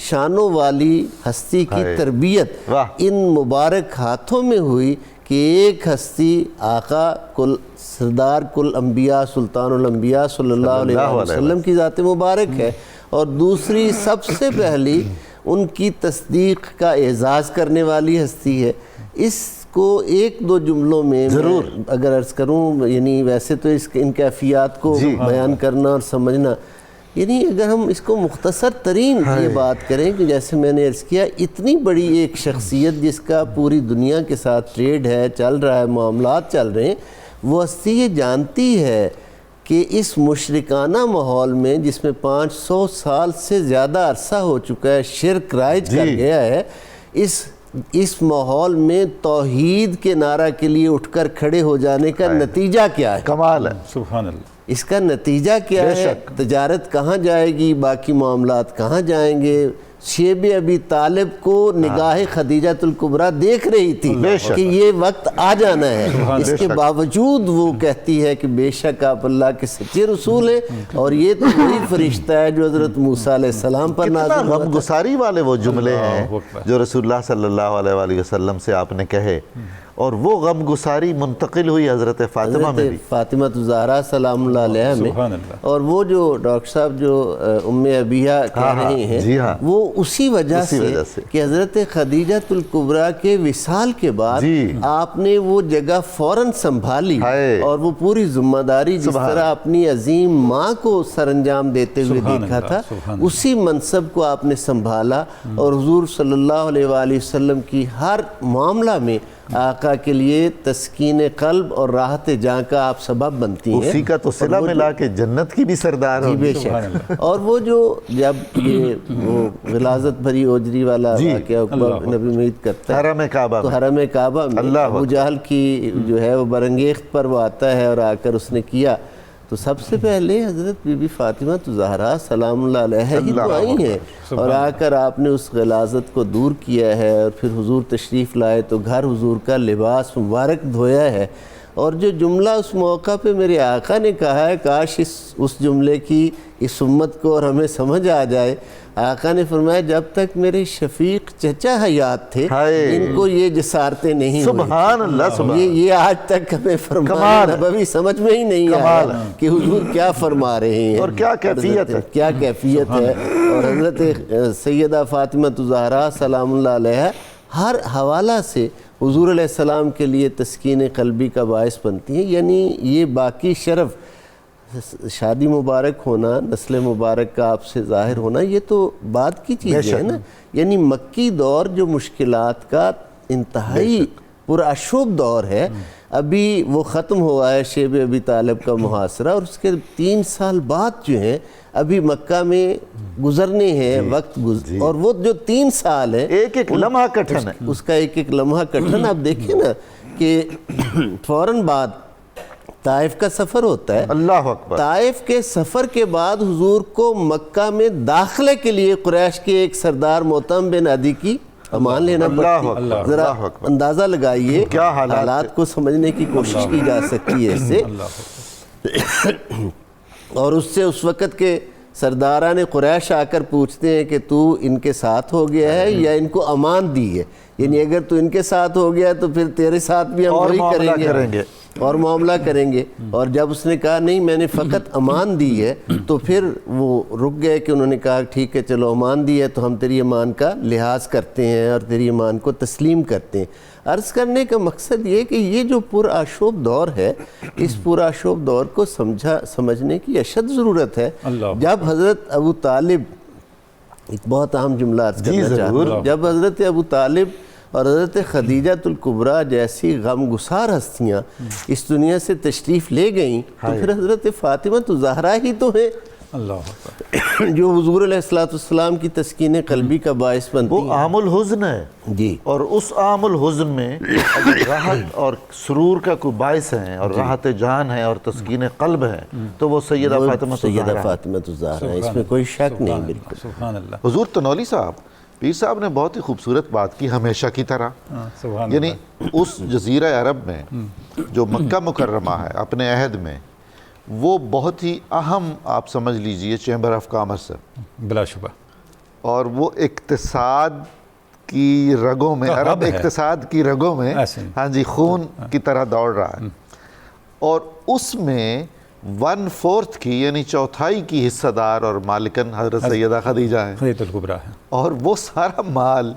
Speaker 4: شانوں والی ہستی کی تربیت ان مبارک ہاتھوں میں ہوئی کہ ایک ہستی آقا کل سردار کل انبیاء سلطان الانبیاء صلی اللہ علیہ وسلم کی ذات مبارک ہے، اور دوسری سب سے پہلی ان کی تصدیق کا اعزاز کرنے والی ہستی ہے۔ اس کو ایک دو جملوں میں ضرور اگر عرض کروں، یعنی ویسے تو ان کیفیات کو بیان کرنا اور سمجھنا، یعنی اگر ہم اس کو مختصر ترین یہ بات کریں کہ جیسے میں نے عرض کیا، اتنی بڑی ایک شخصیت جس کا پوری دنیا کے ساتھ ٹریڈ ہے، چل رہا ہے، معاملات چل رہے ہیں، وہ ہستی یہ جانتی ہے کہ اس مشرکانہ ماحول میں جس میں 500 سال سے زیادہ عرصہ ہو چکا ہے، شرک رائج کر گیا ہے، اس ماحول میں توحید کے نعرہ کے لیے اٹھ کر کھڑے ہو جانے کا نتیجہ کیا ہے؟
Speaker 3: کمال ہے،
Speaker 2: سبحان اللہ۔
Speaker 4: اس کا نتیجہ کیا ہے؟ تجارت کہاں جائے گی، باقی معاملات کہاں جائیں گے؟ شیب ابی طالب کو نگاہ خدیجۃ الکبریٰ دیکھ رہی تھی کہ یہ وقت آ جانا ہے، اس کے باوجود وہ کہتی ہے کہ بے شک آپ اللہ کے سچے رسول ہیں، اور یہ تو وہی فرشتہ ہے جو حضرت موسیٰ علیہ السلام پر نازل ہوا تھا۔
Speaker 3: غم گساری والے وہ جملے ہیں جو رسول اللہ صلی اللہ علیہ وآلہ وسلم سے آپ نے کہے، اور وہ غم گساری منتقل ہوئی حضرت فاطمہ میں بھی،
Speaker 4: فاطمہ الزہرا سلام اللہ علیہ میں، اور وہ جو ڈاکٹر صاحب جو ام ابیہ کہہ رہی ہیں، وہ اسی وجہ سے کہ حضرت خدیجۃ الکبریٰ کے وصال کے بعد آپ نے وہ جگہ فوراً سنبھالی، اور وہ پوری ذمہ داری جس طرح اپنی عظیم ماں کو سر انجام دیتے ہوئے دیکھا تھا، اسی منصب کو آپ نے سنبھالا، اور حضور صلی اللہ علیہ وآلہ وسلم کی ہر معاملہ میں آقا کے لیے تسکین قلب اور راحت جاں کا آپ سبب بنتی ہیں۔
Speaker 3: اسی کا تو صلہ ملا کے جنت کی بھی سردار ہوگی۔
Speaker 4: بے شک۔ اور وہ جو جب یہ وہ غلاظت بھری اوجری والا واقعہ نبی امید کرتا ہے
Speaker 3: حرم کعبہ
Speaker 4: تو حرم کعبہ میں ابو جہل کی جو ہے وہ برانگیخت پر وہ آتا ہے اور آ کر اس نے کیا، تو سب سے پہلے حضرت بی بی فاطمہ الزہرا سلام اللہ علیہ ہی تو آئی ہیں، اور آ کر آپ نے اس غلاظت کو دور کیا ہے، اور پھر حضور تشریف لائے تو گھر حضور کا لباس مبارک دھویا ہے، اور جو جملہ اس موقع پہ میرے آقا نے کہا ہے، کاش اس جملے کی اس امت کو اور ہمیں سمجھ آ جائے۔ آقا نے فرمایا جب تک میرے شفیق چچا حیات تھے ان کو یہ جسارتیں نہیں ہوئی۔
Speaker 3: سبحان اللہ،
Speaker 4: یہ آج تک ہمیں فرمان نبوی سمجھ میں ہی نہیں آیا کہ حضور کیا فرما رہے ہیں
Speaker 3: اور کیا کیفیت ہے،
Speaker 4: کیا کیفیت ہے۔ اور حضرت سیدہ فاطمہ الزہرا سلام اللہ علیہ ہر حوالہ سے حضور علیہ السلام کے لیے تسکین قلبی کا باعث بنتی ہیں، یعنی یہ باقی شرف، شادی مبارک ہونا، نسل مبارک کا آپ سے ظاہر ہونا، یہ تو بعد کی چیز ہے نا، یعنی مکی دور جو مشکلات کا انتہائی پراشوب دور ہے، ابھی وہ ختم ہوا ہے شیب ابی طالب کا محاصرہ، اور اس کے 3 سال بعد جو ہیں ابھی مکہ میں گزرنے ہیں وقت، اور وہ جو 3 سال ہے
Speaker 3: ایک ایک لمحہ کٹھن ہے،
Speaker 4: اس کا ایک ایک لمحہ کٹھن۔ آپ دیکھیں نا کہ فوراً بعد طائف کا سفر ہوتا ہے،
Speaker 3: اللہ اکبر،
Speaker 4: طائف کے سفر کے بعد حضور کو مکہ میں داخلے کے لیے قریش کے ایک سردار موتم بن عدی کی امان لینا پڑتی۔ ذرا اندازہ لگائیے، کیا حالات کو سمجھنے کی کوشش کی جا سکتی ہے اس سے، اور اس سے اس وقت کے سرداران قریش آ کر پوچھتے ہیں کہ تو ان کے ساتھ ہو گیا ہے یا ان کو امان دی ہے، یعنی اگر تو ان کے ساتھ ہو گیا تو پھر تیرے ساتھ بھی ہم وہی کریں گے۔ اور معاملہ کریں گے. اور جب اس نے کہا نہیں میں نے فقط امان دی ہے تو پھر وہ رک گئے کہ انہوں نے کہا ٹھیک ہے چلو امان دی ہے تو ہم تیری امان کا لحاظ کرتے ہیں اور تیری امان کو تسلیم کرتے ہیں. عرض کرنے کا مقصد یہ کہ یہ جو پرآشوب دور ہے اس پرآشوب دور کو سمجھنے کی اشد ضرورت ہے. جب حضرت ابو طالب، ایک بہت اہم جملہ عرض کرنا چاہتا ہوں، جب حضرت ابو طالب اور حضرت خدیجۃ الکبریٰ جیسی غمگسار ہستیاں اس دنیا سے تشریف لے گئیں تو پھر حضرت فاطمہ الزہرا ہی تو ہیں جو حضور علیہ السلام کی تسکین قلبی کا باعث بنتی ہیں.
Speaker 3: وہ عام الحزن ہے
Speaker 4: جی،
Speaker 3: اور اس عام الحزن میں اگر راحت اور سرور کا کوئی باعث ہیں اور راحت جان ہے اور تسکین قلب ہے تو وہ سیدہ فاطمہ
Speaker 4: الزہرا ہے، اس میں کوئی شک نہیں. بالکل
Speaker 2: سبحان اللہ.
Speaker 3: حضور تنولی صاحب، پیر صاحب نے بہت ہی خوبصورت بات کی ہمیشہ کی طرح. یعنی اس جزیرہ عرب میں جو مکہ مکرمہ ہے اپنے عہد میں، وہ بہت ہی اہم آپ سمجھ لیجئے چیمبر آف کامرس ہے
Speaker 2: بلا شبہ،
Speaker 3: اور وہ اقتصاد کی رگوں میں، عرب اقتصاد کی رگوں میں ہاں جی خون کی طرح دوڑ رہا ہے. اور اس میں 1/4 کی یعنی چوتھائی کی حصہ دار اور مالکن حضرت سیدہ خدیجہ ہیں،
Speaker 2: خدیجۃ الکبریٰ ہے.
Speaker 3: اور وہ سارا مال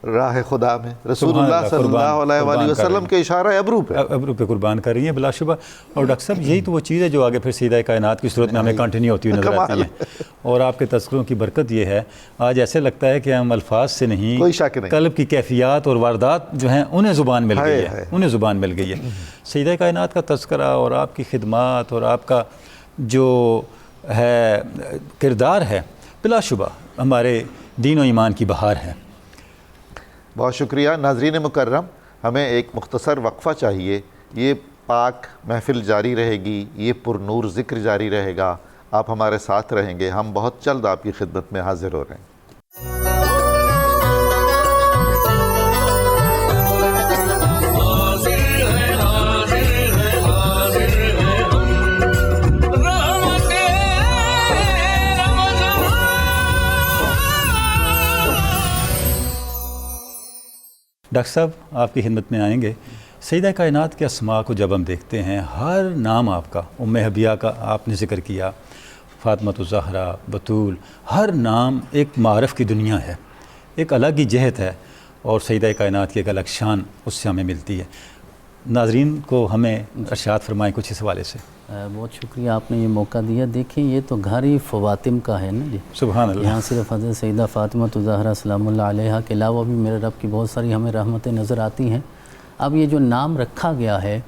Speaker 3: راہ خدا میں رسول اللہ صلی اللہ علیہ وآلہ وسلم کے اشارہ ابرو پہ
Speaker 2: قربان کر رہی ہیں بلا شبہ. اور ڈاکٹر صاحب یہی تو وہ چیز ہے جو آگے پھر سیدہ کائنات کی صورت میں ہمیں کنٹینیو ہوتی ہوئی نظر آتی ہے. اور آپ کے تذکروں کی برکت یہ ہے آج ایسے لگتا ہے کہ ہم الفاظ سے نہیں،
Speaker 3: کوئی شک نہیں،
Speaker 2: قلب کی کیفیات اور واردات جو ہیں انہیں زبان مل گئی ہے، انہیں زبان مل گئی ہے. سیدہ کائنات کا تذکرہ اور آپ کی خدمات اور آپ کا جو ہے کردار ہے بلا شبہ ہمارے دین و ایمان کی بہار ہے.
Speaker 3: بہت شکریہ. ناظرین مکرم، ہمیں ایک مختصر وقفہ چاہیے. یہ پاک محفل جاری رہے گی، یہ پر نور ذکر جاری رہے گا. آپ ہمارے ساتھ رہیں گے. ہم بہت جلد آپ کی خدمت میں حاضر ہو رہے ہیں.
Speaker 2: ڈاکٹر صاحب آپ کی خدمت میں آئیں گے. سیدہ کائنات کے اسماء کو جب ہم دیکھتے ہیں، ہر نام آپ کا، ام حبیہ کا آپ نے ذکر کیا، فاطمہ الزہرا، بطول، ہر نام ایک معرف کی دنیا ہے، ایک الگ ہی جہت ہے، اور سیدہ کائنات کی ایک الگ شان اس سے ہمیں ملتی ہے. ناظرین کو ہمیں ارشاد فرمائیں کچھ اس حوالے سے.
Speaker 5: بہت شکریہ آپ نے یہ موقع دیا. دیکھیں یہ تو گھر ہی فواتم کا ہے نا جی.
Speaker 2: سبحان اللہ.
Speaker 5: یہاں صرف حضرت سیدہ فاطمہ الزہرا سلام اللہ علیہا کے علاوہ بھی میرے رب کی بہت ساری ہمیں رحمتیں نظر آتی ہیں. اب یہ جو نام رکھا گیا ہے،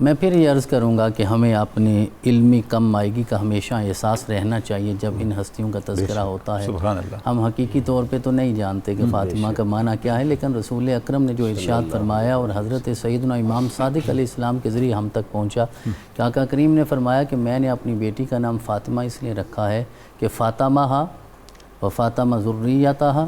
Speaker 5: میں پھر یہ عرض کروں گا کہ ہمیں اپنی علمی کم مائگی کا ہمیشہ احساس رہنا چاہیے جب ان ہستیوں کا تذکرہ ہوتا ہے.
Speaker 2: سبحان اللہ.
Speaker 5: ہم حقیقی طور پہ تو نہیں جانتے کہ فاطمہ کا معنی کیا ہے، لیکن رسول اکرم نے جو ارشاد فرمایا اور حضرت سیدنا امام صادق علیہ السلام کے ذریعے ہم تک پہنچا کہ آقا کریم نے فرمایا کہ میں نے اپنی بیٹی کا نام فاطمہ اس لیے رکھا ہے کہ فاطمہ و فاطمہ ذریتہا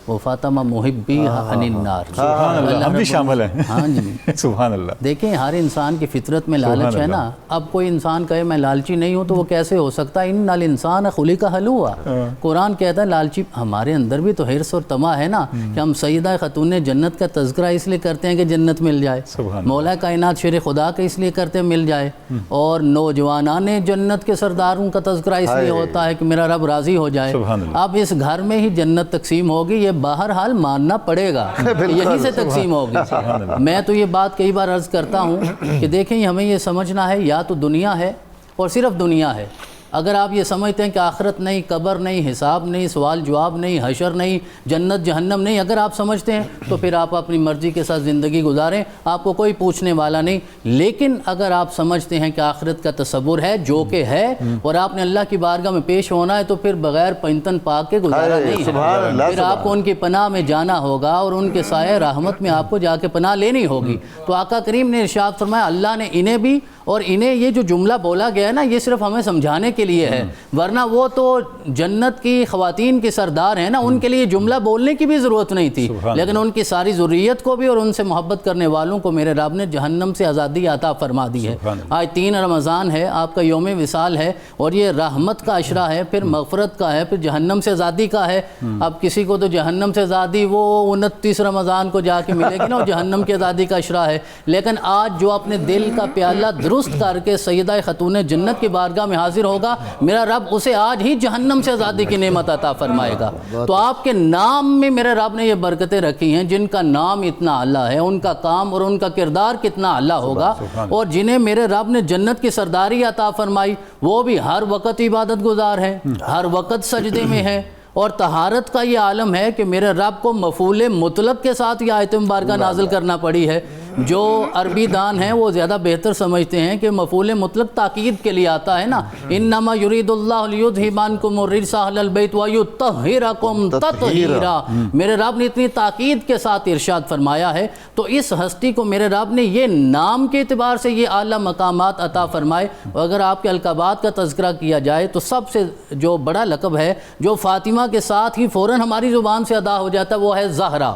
Speaker 5: و فاطمہ محبیہا عن النار.
Speaker 2: سبحان اللہ. ہم بھی شامل ہیں.
Speaker 5: ہاں جی.
Speaker 2: سبحان اللہ.
Speaker 5: دیکھیں ہر انسان کی فطرت میں لالچ ہے نا. اب کوئی انسان کہے میں لالچی نہیں ہوں تو وہ کیسے ہو سکتا ہے؟ ان الانسان خلق ہلوعا. قرآن کہتا ہے لالچی ہمارے اندر بھی تو حرص اور طمع ہے نا کہ ہم سیدہ خاتون جنت کا تذکرہ اس لیے کرتے ہیں کہ جنت مل جائے، مولا کائنات شیر خدا کا اس لیے کرتے ہیں مل جائے، اور نوجوانان جنت کے سرداروں کا تذکرہ اس لیے ہوتا ہے کہ میرا رب راضی ہو جائے. اب اس گھر میں ہی جنت تقسیم ہوگی، یہ بہرحال ماننا پڑے گا، یہیں سے تقسیم ہوگی. میں تو یہ بات کئی بار عرض کرتا ہوں کہ دیکھیں ہمیں یہ سمجھنا ہے یا تو دنیا ہے اور صرف دنیا ہے. اگر آپ یہ سمجھتے ہیں کہ آخرت نہیں، قبر نہیں، حساب نہیں، سوال جواب نہیں، حشر نہیں، جنت جہنم نہیں، اگر آپ سمجھتے ہیں تو پھر آپ اپنی مرضی کے ساتھ زندگی گزاریں، آپ کو کوئی پوچھنے والا نہیں. لیکن اگر آپ سمجھتے ہیں کہ آخرت کا تصور ہے جو کہ ہے اور آپ نے اللہ کی بارگاہ میں پیش ہونا ہے تو پھر بغیر پنتن پاک کے گزارا نہیں ہے. پھر آپ کو ان کی پناہ میں جانا ہوگا اور ان کے سایہ رحمت میں آپ کو جا کے پناہ لینی ہوگی. تو آقا کریم نے ارشاد فرمایا اللہ نے انہیں بھی اور انہیں یہ جو جملہ بولا گیا ہے نا یہ صرف ہمیں سمجھانے کے لیے ہے، ورنہ وہ تو جنت کی خواتین کی سردار ہیں نا، ان کے لیے جملہ بولنے کی بھی ضرورت نہیں تھی، لیکن ان کی ساری ذریت کو بھی اور ان سے محبت کرنے والوں کو میرے رب نے جہنم سے آزادی عطا فرما دی ہے۔ آج 3 رمضان ہے، آپ کا یوم وصال ہے، اور یہ رحمت کا عشرہ ہے، پھر مغفرت کا ہے، پھر جہنم سے آزادی کا ہے۔ اب کسی کو تو جہنم سے آزادی وہ 29 رمضان کو جا کے ملے گی نا، وہ جہنم کی آزادی کا عشرہ ہے، لیکن آج جو اپنے دل کا پیالہ درست کر کے سیدہ خاتون جنت کی بارگاہ میں حاضر ہوگا، میرا رب اسے آج ہی جہنم سے آزادی کی نعمت عطا فرمائے گا۔ تو آپ کے نام میں میرے رب نے یہ برکتیں رکھی ہیں، جن کا نام اتنا اعلیٰ ہے، ان کا کام اور ان کا کردار کتنا اعلیٰ ہوگا، اور جنہیں میرے رب نے جنت کی سرداری عطا فرمائی وہ بھی ہر وقت عبادت گزار ہیں، ہر وقت سجدے میں ہیں، اور طہارت کا یہ عالم ہے کہ میرے رب کو مفعول مطلق کے ساتھ یہ آیت مبارکہ نازل کرنا پڑی ہے۔ جو عربی دان ہیں وہ زیادہ بہتر سمجھتے ہیں کہ مفعول مطلق تاکید کے لیے آتا ہے نا، انما یرید اللہ لیذھب عنکم الرجس اہل البیت ویطہرکم تطہیرا، میرے رب نے اتنی تاکید کے ساتھ ارشاد فرمایا ہے۔ تو اس ہستی کو میرے رب نے یہ نام کے اعتبار سے یہ اعلیٰ مقامات عطا فرمائے۔ اگر آپ کے القابات کا تذکرہ کیا جائے تو سب سے جو بڑا لقب ہے جو فاطمہ کے ساتھ ہی فوراً ہماری زبان سے ادا ہو جاتا ہے وہ ہے زہرا۔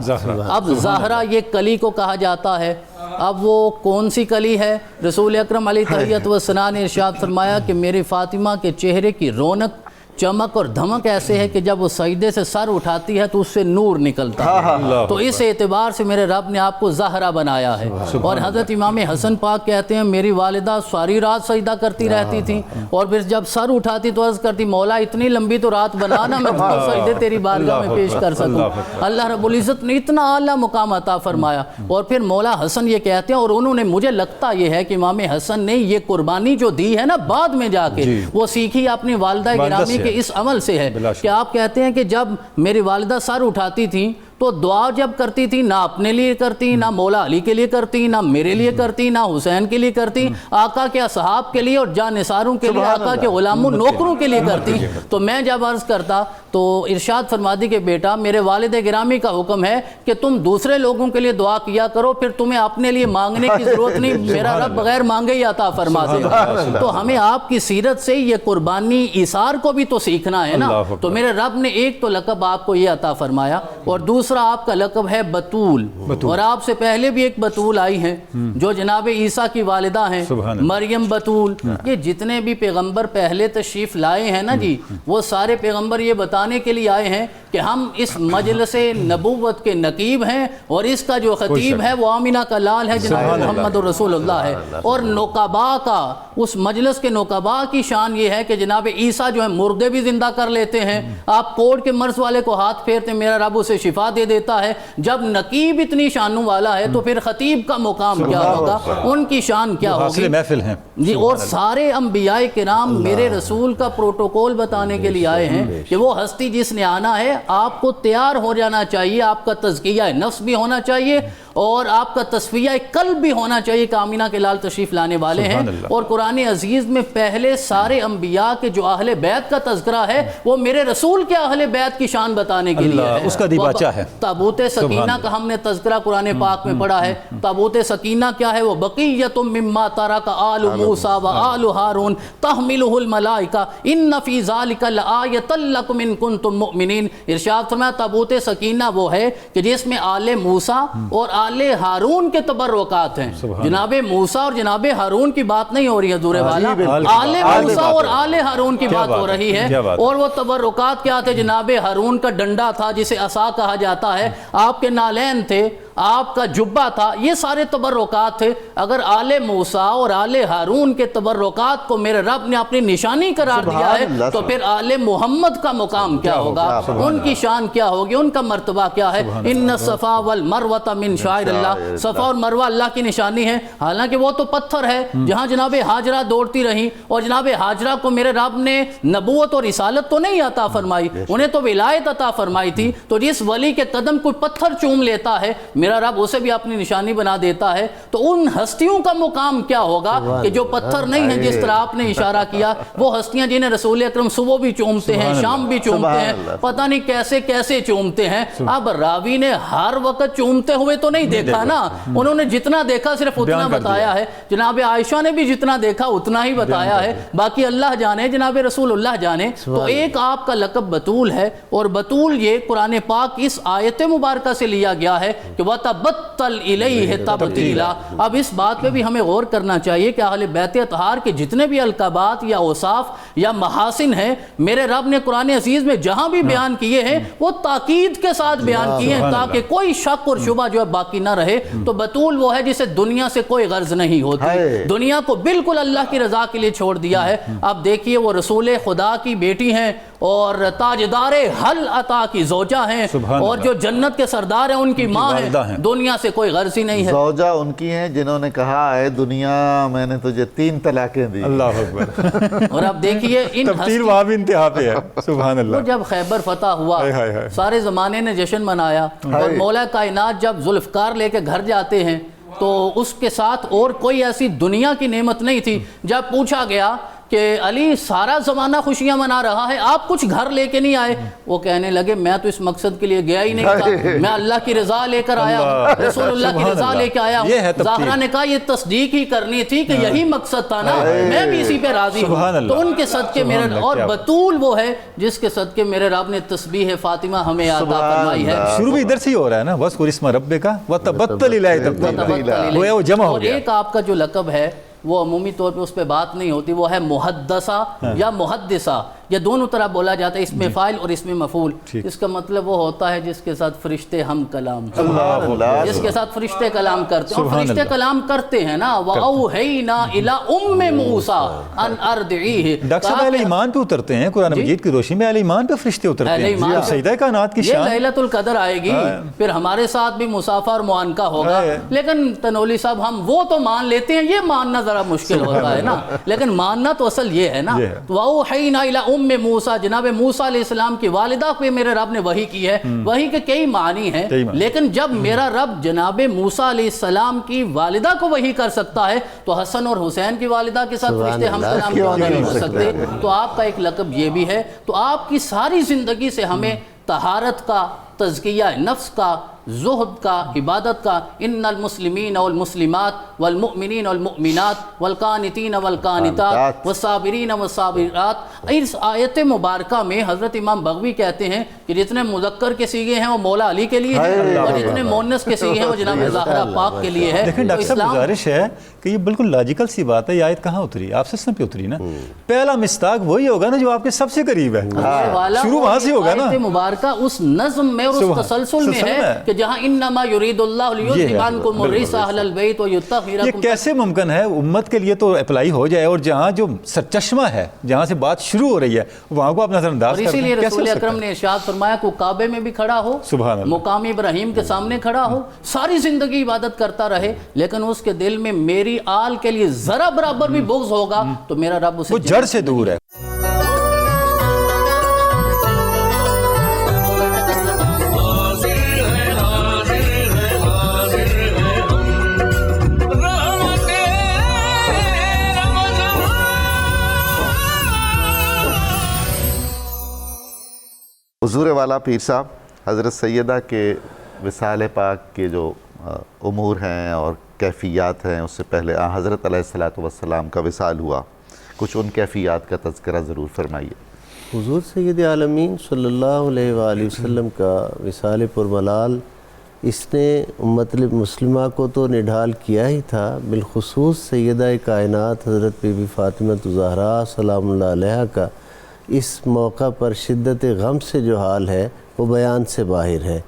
Speaker 5: اب زہرا یہ کلی کو کہا جاتا ہے۔ اب وہ کون سی کلی ہے؟ رسول اکرم علیہ تحیت والثناء نے ارشاد فرمایا کہ میری فاطمہ کے چہرے کی رونق، چمک اور دھمک ایسے ہے کہ جب وہ سجدے سے سر اٹھاتی ہے تو اس سے نور نکلتا ہے۔ تو اس اعتبار سے میرے رب نے آپ کو زہرا بنایا ہے۔ اور حضرت امام حسن پاک کہتے ہیں میری والدہ ساری رات سجدہ کرتی رہتی تھیں، اور پھر جب سر اٹھاتی تو عرض کرتی مولا اتنی لمبی تو رات بنانا میں سجدے تیری بارگاہ میں پیش کر سکوں۔ اللہ رب العزت نے اتنا اعلیٰ مقام عطا فرمایا۔ اور پھر مولا حسن یہ کہتے ہیں، اور انہوں نے، مجھے لگتا یہ ہے کہ امام حسن نے یہ قربانی جو دی ہے نا بعد میں جا کے وہ سیکھی اپنی والدہ گرامی کے اس عمل سے ہے کہ آپ کہتے ہیں کہ جب میری والدہ سر اٹھاتی تھیں تو دعا جب کرتی تھی نہ اپنے لیے کرتی، نہ مولا علی کے لیے کرتی، نہ میرے لیے کرتی، نہ حسین کے لیے کرتی، آقا کے اصحاب کے لیے اور جانثاروں کے لیے، آقا کے غلاموں نوکروں کے لیے کرتی۔ تو میں جب عرض کرتا تو ارشاد فرماتی کہ بیٹا میرے والد گرامی کا حکم ہے کہ تم دوسرے لوگوں کے لیے دعا کیا کرو، پھر تمہیں اپنے لیے مانگنے کی ضرورت نہیں، میرا رب بغیر مانگے ہی عطا فرما دے گا۔ تو ہمیں آپ کی سیرت سے یہ قربانی ایثار کو بھی تو سیکھنا ہے نا۔ تو میرے رب نے ایک تو لقب آپ کو یہ عطا فرمایا، اور دوسرا آپ کا لقب ہے بتول، اور آپ سے پہلے بھی ایک بتول آئی ہیں جو جناب عیسیٰ کی والدہ ہیں، مریم بتول۔ یہ جتنے بھی پیغمبر پہلے تشریف لائے ہیں نا جی، وہ سارے پیغمبر یہ بتانے کے لیے آئے ہیں کہ ہم اس مجلس نبوت کے نقیب ہیں، اور اس کا جو خطیب ہے وہ آمینہ کا لال ہے، جناب محمد رسول اللہ ہے۔ اور نقبا کا، اس مجلس کے نقبا کی شان یہ ہے کہ جناب عیسیٰ جو ہے مردے بھی زندہ کر لیتے ہیں، آپ کوڑ کے مرض والے کو ہاتھ پھیرتے میرا رب اسے شفا دے دیتا ہے۔ جب نقیب اتنی شانوں والا ہے تو پھر خطیب کا مقام کیا ہوگا، ان کی شان کیا ہوگی
Speaker 2: محفل ہیں
Speaker 5: جی۔ اور سارے انبیاء کرام میرے رسول کا پروٹوکول بتانے کے لیے آئے ہیں کہ وہ ہستی جس نے آنا ہے آپ کو تیار ہو جانا چاہیے، آپ کا تزکیہ نفس بھی ہونا چاہیے اور آپ کا تصفیہ قلب بھی ہونا چاہیے کہ آمینہ کے لال تشریف لانے والے ہیں۔ اور قرآن عزیز میں پہلے سارے انبیاء کے جو اہل بیت کا تذکرہ ہے وہ میرے رسول کے اہل بیت کی شان بتانے کے لیے ہے۔
Speaker 2: اس کا دیباچہ ہے
Speaker 5: تابوت سکینہ کا ہم نے تذکرہ قرآن پاک میں پڑھا ہے۔ تابوت سکینہ کیا ہے؟ وہ بقیۃ مما ترک آل موسیٰ و آل ہارون تحملہ الملائکہ ان فی ذلک لآیۃ لکم ان کنتم مؤمنین۔ ارشاد فرمایا تابوت سکینہ وہ ہے کہ جس میں آل موسیٰ اور آل ہارون کے تبرکات ہیں۔ جناب موسیٰ اور جناب ہارون کی بات نہیں ہو رہی ہے حضور والا، آل موسیٰ اور آل ہارون کی بات ہو رہی ہے۔ اور وہ تبرکات کیا تھے؟ جناب ہارون کا ڈنڈا تھا جسے عصا کہا جاتا ہے، آپ کے نالین تھے، آپ کا جبہ تھا، یہ سارے تبرکات تھے۔ اگر آل موسیٰ اور آل ہارون کے تبرکات کو میرے رب نے اپنی نشانی قرار دیا ہے تو پھر آل محمد کا مقام کیا ہوگا، ان کی شان کیا ہوگی، ان کا مرتبہ کیا ہے۔ ان الصفا والمروۃ من شعائر اللہ، صفا اور مروہ اللہ کی نشانی ہے۔ حالانکہ وہ تو پتھر ہے جہاں جناب ہاجرہ دوڑتی رہیں، اور جناب ہاجرہ کو میرے رب نے نبوت اور رسالت تو نہیں عطا فرمائی، انہیں تو ولایت عطا فرمائی تھی۔ تو جس ولی کے قدم کوئی پتھر چوم لیتا ہے، میرا رب اسے بھی اپنی نشانی بنا دیتا ہے، تو ان ہستیوں کا مقام کیا ہوگا کہ جو پتھر نہیں ہیں، جس طرح آپ نے اشارہ کیا، وہ ہستیاں جنہیں رسول اکرم صبح بھی چومتے ہیں، شام بھی چومتے ہیں، پتہ نہیں کیسے کیسے چومتے ہیں۔ اب راوی نے ہر وقت چومتے ہوئے تو نہیں دیکھا نا، انہوں نے جتنا دیکھا صرف اتنا بتایا ہے۔ جناب عائشہ نے بھی جتنا دیکھا اتنا ہی بتایا ہے، باقی اللہ جانے، جناب رسول اللہ جانے۔ تو ایک آپ کا لقب بطول ہے، اور بطول یہ قرآن پاک اس آیت مبارکہ سے لیا گیا ہے کہ وَتَبَتَّلْ إِلَيْهِ تَبْتِيلًا۔ اب اس بات پہ بھی ہمیں غور کرنا چاہیے کہ اہل بیت اطہار کے جتنے بھی القابات یا اوصاف یا محاسن ہیں، میرے رب نے قرآن عزیز میں جہاں بھی بیان کیے ہیں وہ تاکید کے ساتھ بیان کیے ہیں، تاکہ کوئی شک اور شبہ جو ہے باقی نہ رہے۔ تو بطول وہ ہے جسے دنیا سے کوئی غرض نہیں ہوتی، دنیا کو بالکل اللہ کی رضا کے لیے چھوڑ دیا ہے۔ اب دیکھیے وہ رسول خدا کی بیٹی ہیں اور تاجدار حل عطا کی زوجہ ہیں، اور جو جنت کے سردار ہیں ان کی ماں ہیں، دنیا سے کوئی غرض ہی نہیں ہے۔
Speaker 3: زوجہ ان کی ہیں جنہوں نے کہا اے دنیا میں نے تجھے 3 طلاقیں دی۔
Speaker 2: اللہ اکبر۔
Speaker 5: اور اب دیکھیے ان
Speaker 2: تفصیل وہاں بھی انتہا پہ ہے، سبحان اللہ۔
Speaker 5: وہ جب خیبر فتح ہوا سارے زمانے نے جشن منایا، اور مولا کائنات جب ذوالفقار لے کے گھر جاتے ہیں تو اس کے ساتھ اور کوئی ایسی دنیا کی نعمت نہیں تھی۔ جب پوچھا گیا کہ علی سارا زمانہ خوشیاں منا رہا ہے، آپ کچھ گھر لے کے نہیں آئے؟ وہ کہنے لگے میں تو اس مقصد کے لیے گیا ہی نہیں تھا، میں اللہ کی رضا لے کر آیا ہوں، رسول اللہ کی رضا لے کے آیا ہوں۔ زہرا نے کہا یہ تصدیق ہی کرنی تھی کہ یہی مقصد تھا نا، میں بھی اسی پہ راضی ہوں۔ تو ان کے صدقے میرے، اور بطول وہ ہے جس کے صدقے میرے رب نے تسبیح فاطمہ ہمیں عطا فرمائی ہے۔
Speaker 2: شروع بھی ادھر سے ہی ہو رہا ہے نا، وَاذْكُرِ اسْمَ رَبِّكَ وَتَبَتَّلْ إِلَيْهِ تَبْتِيلًا، گویا وہ جمع ہو گیا۔
Speaker 5: اور ایک آپ کا جو لقب ہے وہ عمومی طور پہ اس پہ بات نہیں ہوتی، وہ ہے محدثہ یا محدثہ، یہ دونوں طرح بولا جاتا ہے، اس میں فاعل اور اس میں مفعول۔ اس کا مطلب وہ ہوتا ہے جس کے ساتھ فرشتے ہم کلام، جس کے ساتھ فرشتے کلام کرتے ہیں، اور فرشتے کلام کرتے ہیں نا۔ وَأَوْحَيْنَا إِلَىٰ أُمِّ مُوسَىٰ أَنْ أَرْضِعِيهِ۔
Speaker 2: ڈاکٹر صاحب اہل ایمان پہ اترتے ہیں، قرآن مجید کی روشنی میں اہل ایمان پہ فرشتے اترتے ہیں، سیدہ کائنات کی شان۔
Speaker 5: یہ لیلۃ القدر آئے گی، پھر ہمارے ساتھ بھی مصافہ اور معانقہ ہوگا، لیکن تنولی صاحب ہم وہ تو مان لیتے ہیں، یہ ماننا ذرا مشکل ہوتا ہے نا، لیکن ماننا تو اصل یہ ہے نا۔ وَأَوْحَيْنَا إِلَىٰ أُمِّ مُوسَىٰ، جناب موسیٰ علیہ السلام کی والدہ پہ میرے رب نے وحی کی ہے۔ وحی کے کئی معنی ہیں، لیکن جب میرا رب جناب موسیٰ علیہ السلام کی والدہ کو وحی کر سکتا ہے تو حسن اور حسین کی والدہ کے ساتھ فرشتے ہم کلام کیوں نہیں ہو سکتے؟ تو آپ کا ایک لقب یہ بھی ہے۔ تو آپ کی ساری زندگی سے ہمیں طہارت کا، تزکیہ نفس کا، زہد کا، عبادت کا، ان المسلمین والمسلمات والمؤمنین والمؤمنات والقانتین والقانتات والصابرین والصابرات، اس آیت مبارکہ میں حضرت امام بغوی کہتے ہیں کہ جتنے مذکر کے صیغے ہیں وہ مولا علی کے لیے ہیں، اور جتنے مؤنث کے صیغے ہیں وہ جناب زہرا پاک کے لیے ہے۔
Speaker 2: لیکن ڈاکٹر صاحب گزارش ہے کہ یہ بالکل لاجیکل سی بات ہے، یہ آیت کہاں اتری؟ آپ سسٹم پہ اتری نا، پہلا مصداق وہی ہوگا نا جو آپ کے سب سے قریب ہے، شروع وہاں سے ہوگا نا۔
Speaker 5: آیت مبارکہ اس نظم میں اور اس تسلسل میں ہے کہ جہاں انما یرید اللہ لیذھب عنکم الرجس اہل البیت ویطہرکم۔
Speaker 2: یہ کیسے ممکن ہے؟ امت کے لیے تو اپلائی ہو جائے، اور جہاں جو سرچشمہ ہے، جہاں سے بات شروع ہو رہی ہے، وہاں کو آپ نظر انداز
Speaker 5: اور اسی لیے رسول اکرم نے ارشاد فرمایا کہ کعبے میں بھی کھڑا ہو، مقام ابراہیم کے سامنے کھڑا ہو، ساری زندگی عبادت کرتا رہے، لیکن اس کے دل میں میری آل کے لیے ذرا برابر بھی بغض ہوگا تو میرا رب اسے
Speaker 2: جڑ سے دور ہے۔
Speaker 3: حضور والا پیر صاحب، حضرت سیدہ کے وصال پاک کے جو امور ہیں اور کیفیات ہیں، اس سے پہلے حضرت علیہ السلام کا وصال ہوا، کچھ ان کیفیات کا تذکرہ ضرور فرمائیے۔
Speaker 4: حضور سید عالمین صلی اللہ علیہ وآلہ وسلم کا وصال پرملال اس نے امت مسلمہ کو تو نڈھال کیا ہی تھا، بالخصوص سیدہ کائنات حضرت بی بی فاطمہ الزہراء سلام اللہ علیہا کا اس موقع پر شدت غم سے جو حال ہے وہ بیان سے باہر ہے۔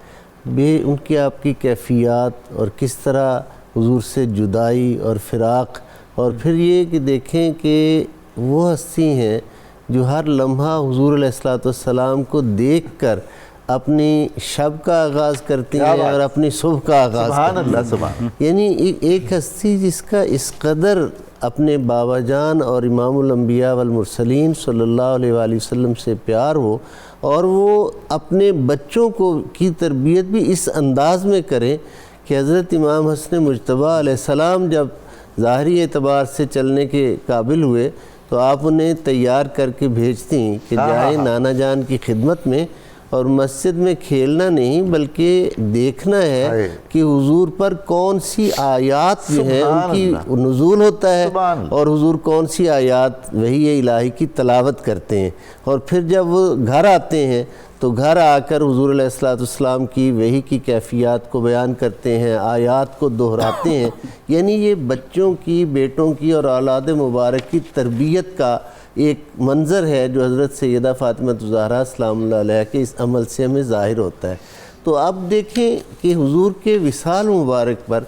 Speaker 4: ان کی آپ کی کیفیات اور کس طرح حضور سے جدائی اور فراق، اور پھر یہ کہ دیکھیں کہ وہ ہستی ہیں جو ہر لمحہ حضور علیہ السلام کو دیکھ کر اپنی شب کا آغاز کرتی ہیں اور اپنی صبح کا آغاز کرتی ہیں۔ یعنی ایک ہستی جس کا اس قدر اپنے بابا جان اور امام الانبیاء والمرسلین صلی اللہ علیہ وآلہ وسلم سے پیار ہو، اور وہ اپنے بچوں کو کی تربیت بھی اس انداز میں کریں کہ حضرت امام حسن مجتبیٰ علیہ السلام جب ظاہری اعتبار سے چلنے کے قابل ہوئے تو آپ انہیں تیار کر کے بھیجتی کہ جائیں نانا جان کی خدمت میں، اور مسجد میں کھیلنا نہیں بلکہ دیکھنا ہے کہ حضور پر کون سی آیات جو ہیں ان کی نزول ہوتا ہے، اور حضور کون سی آیات وحی الہی کی تلاوت کرتے ہیں، اور پھر جب وہ گھر آتے ہیں تو گھر آ کر حضور علیہ السلام کی وحی کی کیفیات کو بیان کرتے ہیں، آیات کو دہراتے ہیں۔ یعنی یہ بچوں کی، بیٹوں کی اور اولاد مبارک کی تربیت کا ایک منظر ہے جو حضرت سیدہ فاطمہ الزہرا سلام اللہ علیہ کے اس عمل سے ہمیں ظاہر ہوتا ہے۔ تو اب دیکھیں کہ حضور کے وصال مبارک پر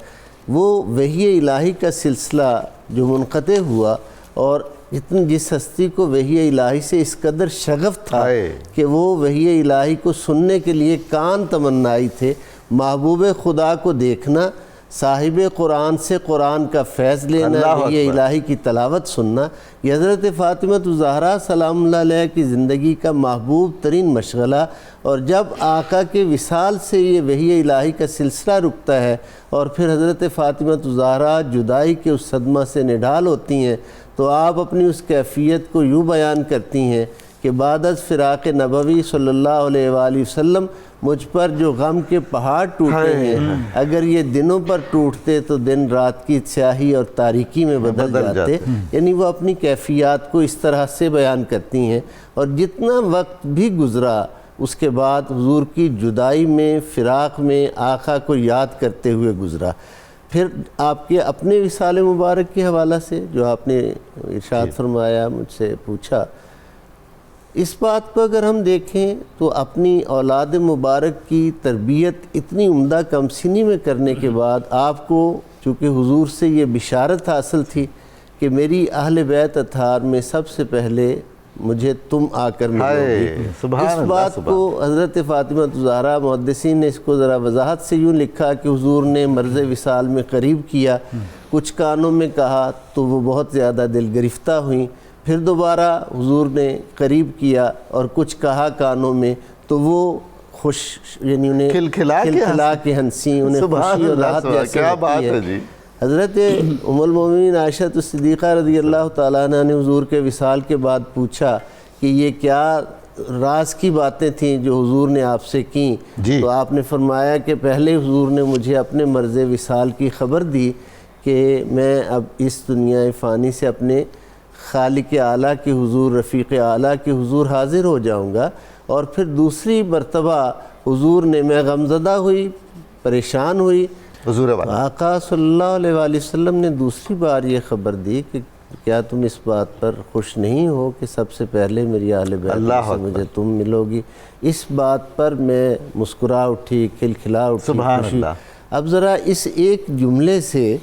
Speaker 4: وہ وحی الہی کا سلسلہ جو منقطع ہوا، اور جس ہستی کو وحی الہی سے اس قدر شغف تھا کہ وہ وحی الہی کو سننے کے لیے کان تمنائی تھے، محبوب خدا کو دیکھنا، صاحب قرآن سے قرآن کا فیض لینا، وحی الہی کی تلاوت سننا، یہ حضرت فاطمہ الزہرا سلام اللہ علیہ کی زندگی کا محبوب ترین مشغلہ۔ اور جب آقا کے وصال سے یہ وحی الہی کا سلسلہ رکتا ہے اور پھر حضرت فاطمہ الزہرا جدائی کے اس صدمہ سے نڈھال ہوتی ہیں، تو آپ اپنی اس کیفیت کو یوں بیان کرتی ہیں کہ بعد از فراق نبوی صلی اللہ علیہ وآلہ وسلم مجھ پر جو غم کے پہاڑ ٹوٹے ہیں، اگر یہ دنوں پر ٹوٹتے تو دن رات کی سیاہی اور تاریکی میں بدل جاتے۔ یعنی وہ اپنی کیفیات کو اس طرح سے بیان کرتی ہیں، اور جتنا وقت بھی گزرا اس کے بعد حضور کی جدائی میں، فراق میں آقا کو یاد کرتے ہوئے گزرا۔ پھر آپ کے اپنے وصال مبارک کے حوالہ سے جو آپ نے ارشاد فرمایا، مجھ سے پوچھا، اس بات کو اگر ہم دیکھیں تو اپنی اولاد مبارک کی تربیت اتنی عمدہ کم سنی میں کرنے کے بعد آپ کو چونکہ حضور سے یہ بشارت حاصل تھی کہ میری اہل بیت اطہار میں سب سے پہلے مجھے تم آ کر ملو گی، اس بات کو حضرت فاطمہ الزہرا محدثین نے اس کو ذرا وضاحت سے یوں لکھا کہ حضور نے مرض وصال میں قریب کیا، کچھ کانوں میں کہا تو وہ بہت زیادہ دل گرفتہ ہوئیں، پھر دوبارہ حضور نے قریب کیا اور کچھ کہا کانوں میں تو وہ خوش، یعنی انہیں کھلکھلا کے ہنسی، انہیں خوشی اور راحت جیسے ہوتی ہے۔ حضرت ام المومنین عائشہ صدیقہ رضی اللہ تعالیٰ عنہ نے حضور کے وصال کے بعد پوچھا کہ یہ کیا راز کی باتیں تھیں جو حضور نے آپ سے کیں، تو آپ نے فرمایا کہ پہلے حضور نے مجھے اپنے مرض وصال کی خبر دی کہ میں اب اس دنیا فانی سے اپنے خالق اعلیٰ کے حضور، رفیق اعلیٰ کے حضور حاضر ہو جاؤں گا، اور پھر دوسری مرتبہ حضور نے، میں غمزدہ ہوئی، پریشان ہوئی، آقا صلی اللہ علیہ وآلہ وسلم نے دوسری بار یہ خبر دی کہ کیا تم اس بات پر خوش نہیں ہو کہ سب سے پہلے میری اہل بیت سے مجھے تم ملو گی؟ اس بات پر میں مسکرا اٹھی، کھلکھلا اٹھی، خوشی۔ اب ذرا اس ایک جملے سے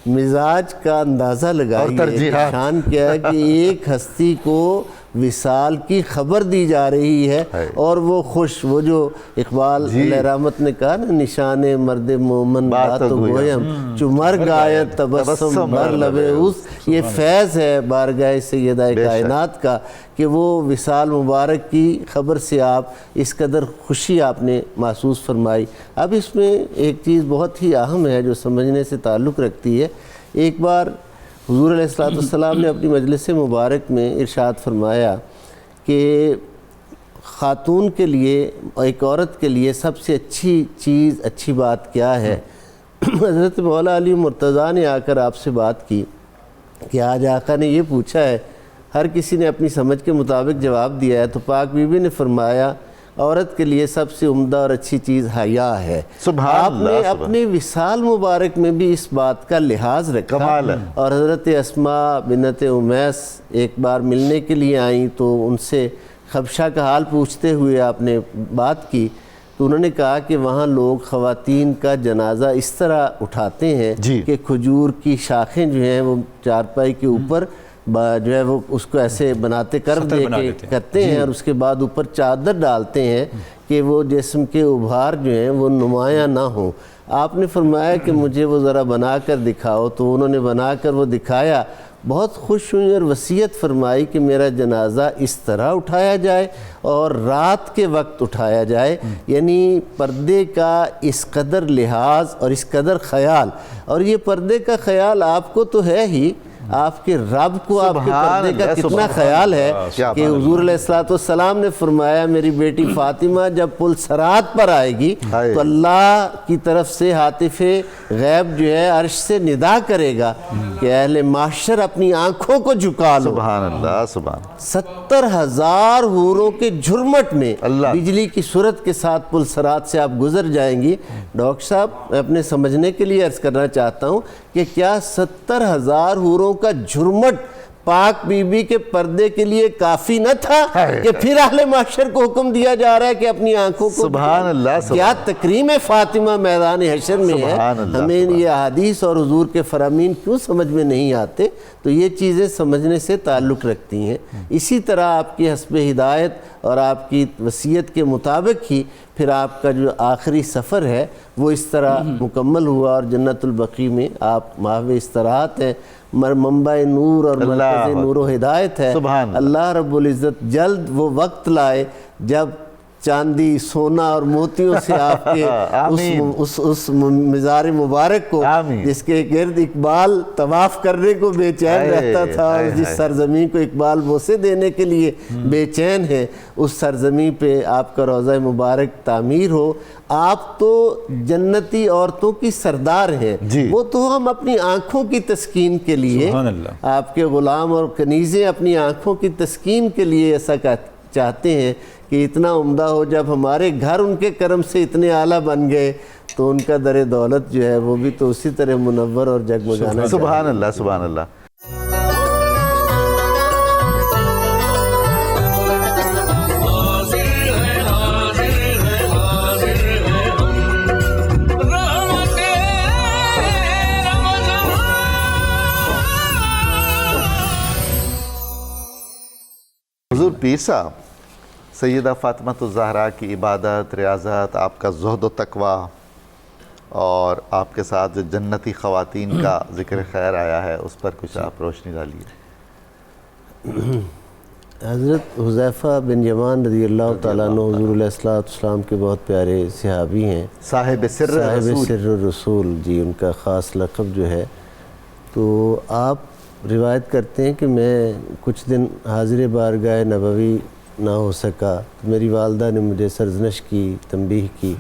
Speaker 4: مزاج کا اندازہ لگائیے، شان کیا ہے کہ ایک ہستی کو وصال کی خبر دی جا رہی ہے اور وہ خوش، وہ جو اقبال علیہ رحمت نے کہا نا، نشان مرد مومن بات گویم چو مرگ آیت تبسم بر لب اس، یہ فیض ہے بارگاہ سیدہ کائنات کا کہ وہ وصال مبارک کی خبر سے آپ اس قدر خوشی آپ نے محسوس فرمائی۔ اب اس میں ایک چیز بہت ہی اہم ہے جو سمجھنے سے تعلق رکھتی ہے۔ ایک بار حضور علیہ السلام نے اپنی مجلس مبارک میں ارشاد فرمایا کہ خاتون کے لیے، ایک عورت کے لیے سب سے اچھی چیز، اچھی بات کیا ہے؟ حضرت مولا علی مرتضیٰ نے آ کر آپ سے بات کی کہ آج آقا نے یہ پوچھا ہے، ہر کسی نے اپنی سمجھ کے مطابق جواب دیا ہے، تو پاک بی بی نے فرمایا عورت کے لیے سب سے عمدہ اور اچھی چیز حیا ہے۔ آپ نے اپنے وصال مبارک میں بھی اس بات کا لحاظ رکھا، اور حضرت اسماء بنت امیس ایک بار ملنے کے لیے آئیں تو ان سے خبشہ کا حال پوچھتے ہوئے آپ نے بات کی، تو انہوں نے کہا کہ وہاں لوگ خواتین کا جنازہ اس طرح اٹھاتے ہیں کہ کھجور کی شاخیں جو ہیں وہ چارپائی کے اوپر جو ہے وہ اس کو ایسے بناتے کرو دے کے کرتے ہیں اور اس کے بعد اوپر چادر ڈالتے ہیں کہ وہ جسم کے ابھار جو ہیں وہ نمایاں نہ ہوں۔ آپ نے فرمایا کہ مجھے وہ ذرا بنا کر دکھاؤ، تو انہوں نے بنا کر وہ دکھایا، بہت خوش ہوئی اور وصیت فرمائی کہ میرا جنازہ اس طرح اٹھایا جائے اور رات کے وقت اٹھایا جائے، یعنی پردے کا اس قدر لحاظ اور اس قدر خیال، اور یہ پردے کا خیال آپ کو تو ہے ہی، آپ کے رب کو آپ کے پردے کا کتنا خیال ہے کہ حضور علیہ السلام نے فرمایا میری بیٹی فاطمہ جب پل صراط پر آئے گی تو اللہ کی طرف سے ہاتف غیب جو ہے عرش سے ندا کرے گا کہ اہل محشر اپنی آنکھوں کو جھکا لو۔
Speaker 3: سبحان اللہ، سبحان
Speaker 4: 70,000 حوروں کے جھرمٹ میں بجلی کی صورت کے ساتھ پل صراط سے آپ گزر جائیں گی۔ ڈاکٹر صاحب میں اپنے سمجھنے کے لیے عرض کرنا چاہتا ہوں کہ کیا 70,000 حوروں کا جھرمٹ پاک بی بی کے پردے کے لیے کافی نہ تھا کہ پھر اہل محشر کو حکم دیا جا رہا ہے کہ اپنی آنکھوں کو
Speaker 3: سبحان اللہ،
Speaker 4: کیا تکریم فاطمہ میدان حشر میں ہے۔ ہمیں یہ احادیث اور حضور کے فرامین کیوں سمجھ میں نہیں آتے؟ تو یہ چیزیں سمجھنے سے تعلق رکھتی ہیں۔ اسی طرح آپ کی حسب ہدایت اور آپ کی وصیت کے مطابق ہی پھر آپ کا جو آخری سفر ہے وہ اس طرح مکمل ہوا اور جنت البقیع میں آپ ماہو استراحت ہیں، منبع نور اور مرکز نور و ہدایت ہے۔ اللہ رب العزت جلد وہ وقت لائے جب چاندی، سونا اور موتیوں سے آپ کے اس مزار مبارک کو جس کے گرد اقبال طواف کرنے کو بے چین رہتا تھا اور جس سرزمین کو اقبال بوسے دینے کے لیے بے چین ہے، اس سرزمین پہ آپ کا روضہ مبارک تعمیر ہو۔ آپ تو جنتی عورتوں کی سردار ہیں، وہ تو ہم اپنی آنکھوں کی تسکین کے لیے، آپ کے غلام اور کنیزیں اپنی آنکھوں کی تسکین کے لیے ایسا چاہتے ہیں کہ اتنا عمدہ ہو۔ جب ہمارے گھر ان کے کرم سے اتنے اعلیٰ بن گئے تو ان کا در دولت جو ہے وہ بھی تو اسی طرح منور اور جگمگانا۔
Speaker 3: سبحان اللہ، سبحان اللہ۔ حضور پیر صاحب، سیدہ فاطمہ الزہرا کی عبادت، ریاضت، آپ کا زہد و تقویٰ اور آپ کے ساتھ جو جنتی خواتین کا ذکر خیر آیا ہے اس پر کچھ آپ روشنی ڈالیے۔
Speaker 4: حضرت حذیفہ بن یمان رضی اللہ تعالیٰ عنہ حضور علیہ السلام کے بہت پیارے صحابی ہیں،
Speaker 3: صاحب سر
Speaker 4: الرسول، جی ان کا خاص لقب جو ہے۔ تو آپ روایت کرتے ہیں کہ میں کچھ دن حاضر بارگاہ نبوی نہ ہو سکا تو میری والدہ نے مجھے سرزنش کی، تنبیہ کی۔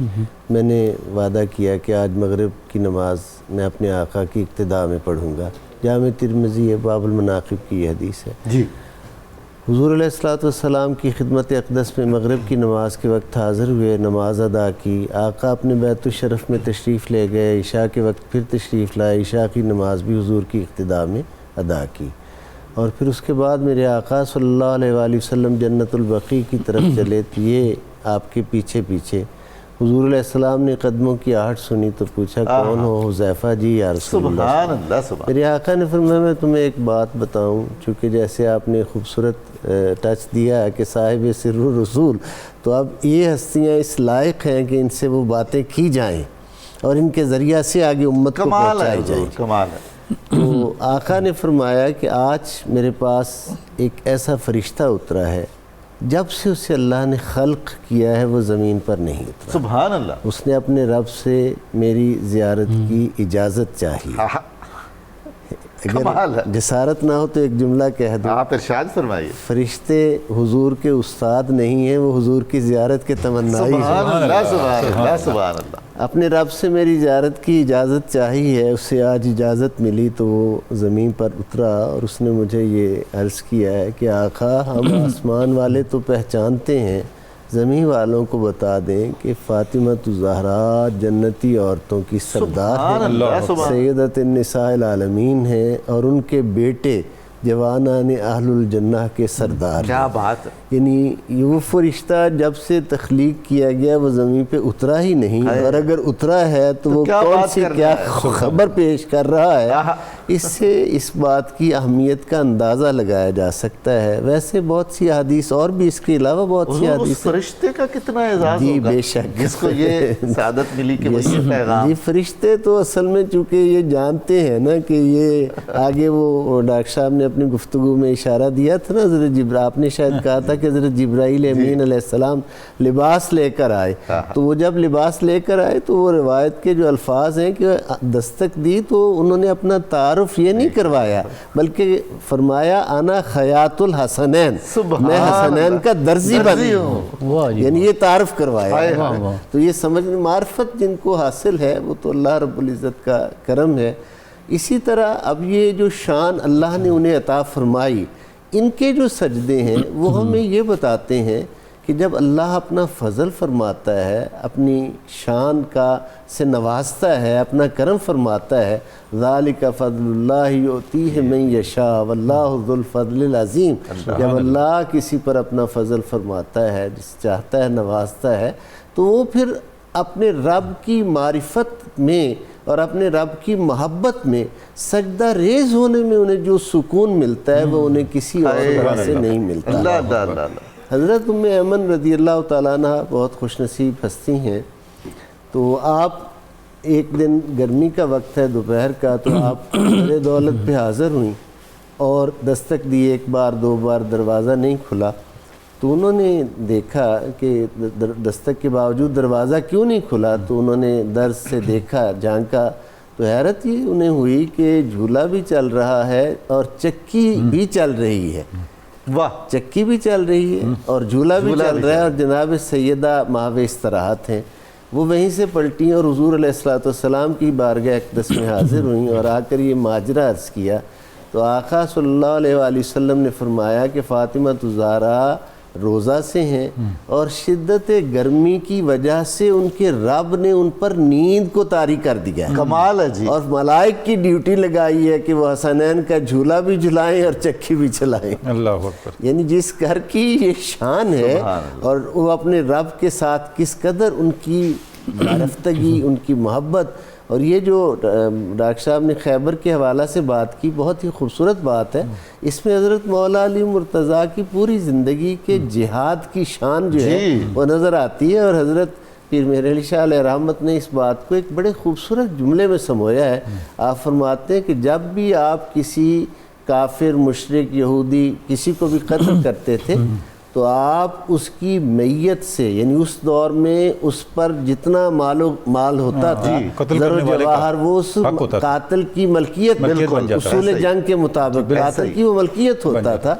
Speaker 4: میں نے وعدہ کیا کہ آج مغرب کی نماز میں اپنے آقا کی اقتداء میں پڑھوں گا۔ جامع ترمذی ہے، باب المناقب کی یہ حدیث ہے۔
Speaker 3: جی
Speaker 4: حضور علیہ السلام کی خدمت اقدس میں مغرب کی نماز کے وقت حاضر ہوئے، نماز ادا کی۔ آقا اپنے بیت الشرف میں تشریف لے گئے، عشاء کے وقت پھر تشریف لائے، عشاء کی نماز بھی حضور کی اقتداء میں ادا کی، اور پھر اس کے بعد میرے آقا صلی اللہ علیہ وآلہ وسلم جنت البقیع کی طرف چلے تو یہ آپ کے پیچھے پیچھے۔ حضور علیہ السلام نے قدموں کی آہٹ سنی تو پوچھا کون ہو؟ حذیفہ جی یا رسول اللہ۔
Speaker 3: سبحان اللہ، سبحان۔
Speaker 4: میرے آقا نے فرمایا میں تمہیں ایک بات بتاؤں، چونکہ جیسے آپ نے خوبصورت ٹچ دیا ہے کہ صاحب سر الرسول، تو اب یہ ہستیاں اس لائق ہیں کہ ان سے وہ باتیں کی جائیں اور ان کے ذریعہ سے آگے امت کو پہنچائی جائیں۔
Speaker 3: کمال ہے۔
Speaker 4: تو آقا نے فرمایا کہ آج میرے پاس ایک ایسا فرشتہ اترا ہے جب سے اسے اللہ نے خلق کیا ہے وہ زمین پر نہیں اترا۔
Speaker 3: سبحان اللہ۔
Speaker 4: اس نے اپنے رب سے میری زیارت کی اجازت چاہی۔ اگر جسارت نہ ہو تو ایک جملہ کہہ دوں،
Speaker 3: آپ ارشاد فرمائیے۔
Speaker 4: فرشتے حضور کے استاد نہیں ہیں، وہ حضور کی زیارت کے تمنائی ہیں۔
Speaker 3: سبحان اللہ، سبحان اللہ، سبحان اللہ۔
Speaker 4: اپنے رب سے میری زیارت کی اجازت چاہی ہے، اس سے آج اجازت ملی تو وہ زمین پر اترا اور اس نے مجھے یہ عرض کیا ہے کہ آقا ہم آسمان والے تو پہچانتے ہیں، زمین والوں کو بتا دیں کہ فاطمہ الزہرا جنتی عورتوں کی سردار ہے، سیدۃ النساء العالمین ہیں اور ان کے بیٹے جوانان اہل الجنہ کے سردار ہیں۔
Speaker 3: کیا بات ہے!
Speaker 4: یعنی وہ فرشتہ جب سے تخلیق کیا گیا وہ زمین پہ اترا ہی نہیں، اور اگر اترا ہے تو وہ کون سی کیا خبر پیش کر رہا ہے اس سے اس بات کی اہمیت کا اندازہ لگایا جا سکتا ہے۔ ویسے بہت سی احادیث اور بھی اس کے علاوہ بہت سی
Speaker 3: حضور، اس
Speaker 4: احادیث
Speaker 3: فرشتے کا کتنا اعزاز
Speaker 4: جی
Speaker 3: ہوگا
Speaker 4: بے شک
Speaker 3: جس کو یہ سعادت ملی کہ وہ یہ پیغام۔
Speaker 4: جی فرشتے تو اصل میں چونکہ یہ جانتے ہیں نا کہ یہ آگے وہ ڈاکٹر صاحب نے اپنی گفتگو میں اشارہ دیا تھا نا، حضرت آپ نے شاید کہا تھا کہ حضرت جبرائیل امین علیہ السلام لباس لے کر آئے، تو وہ جب لباس لے کر آئے تو وہ روایت کے جو الفاظ ہیں کہ دستک دی تو انہوں نے اپنا تعارف یہ نہیں کروایا بلکہ فرمایا انا خیاط الحسنین، میں حسنین کا درزی ہوں، یعنی یہ تعارف کروایا۔ تو یہ سمجھ معرفت جن کو حاصل ہے وہ تو اللہ رب العزت کا کرم ہے۔ اسی طرح اب یہ جو شان اللہ نے انہیں عطا فرمائی، ان کے جو سجدے ہیں وہ ہمیں یہ بتاتے ہیں کہ جب اللہ اپنا فضل فرماتا ہے، اپنی شان کا سے نوازتا ہے، اپنا کرم فرماتا ہے، ذالک فضل اللہ یؤتیہ من یشاء واللہ ذو الفضل العظیم، جب اللہ کسی پر اپنا فضل فرماتا ہے، جس چاہتا ہے نوازتا ہے، تو وہ پھر اپنے رب کی معرفت میں اور اپنے رب کی محبت میں سجدہ ریز ہونے میں انہیں جو سکون ملتا ہے وہ انہیں کسی اور طرح سے نہیں ملتا۔ حضرت ام ایمن رضی اللہ تعالیٰ عنہ بہت خوش نصیب ہستی ہیں، تو آپ ایک دن گرمی کا وقت ہے دوپہر کا، تو آپ در دولت پہ حاضر ہوئیں اور دستک دی، ایک بار دو بار دروازہ نہیں کھلا، تو انہوں نے دیکھا کہ دستک کے باوجود دروازہ کیوں نہیں کھلا، تو انہوں نے درز سے دیکھا، جھانکا، تو حیرت یہ انہیں ہوئی کہ جھولا بھی چل رہا ہے اور چکی بھی چل رہی ہے،
Speaker 3: واہ،
Speaker 4: چکی بھی چل رہی ہے اور جھولا بھی چل رہا ہے، اور جناب سیدہ ماہو استراحت ہیں، وہ وہیں سے پلٹیں اور حضور علیہ السلام کی بارگاہ اقدس میں حاضر ہوئیں اور آ کر یہ ماجرا عرض کیا، تو آقا صلی اللہ علیہ وآلہ وسلم نے فرمایا کہ فاطمہ الزہرا روزہ سے ہیں اور شدت گرمی کی وجہ سے ان کے رب نے ان پر نیند کو طاری کر دیا ہے،
Speaker 3: کمال ہے جی،
Speaker 4: اور ملائک کی ڈیوٹی لگائی ہے کہ وہ حسنین کا جھولا بھی جھلائیں اور چکی بھی چلائیں۔
Speaker 2: اللہ اکبر۔
Speaker 4: یعنی جس گھر کی یہ شان ہے اور وہ اپنے رب کے ساتھ کس قدر ان کی رفتگی، ان کی محبت، اور یہ جو ڈاکٹر صاحب نے خیبر کے حوالہ سے بات کی، بہت ہی خوبصورت بات ہے، اس میں حضرت مولا علی مرتضیٰ کی پوری زندگی کے جہاد کی شان جو ہے وہ نظر آتی ہے، اور حضرت پیر مہر علی شاہ علیہ رحمت نے اس بات کو ایک بڑے خوبصورت جملے میں سمویا ہے۔ آپ فرماتے ہیں کہ جب بھی آپ کسی کافر، مشرک، یہودی کسی کو بھی قتل کرتے تھے تو آپ اس کی میت سے، یعنی اس دور میں اس پر جتنا مال ہوتا تھا، زر و جواہر، وہ اس قاتل کی ملکیت، اصول جنگ کے مطابق قاتل کی وہ ملکیت ہوتا تھا،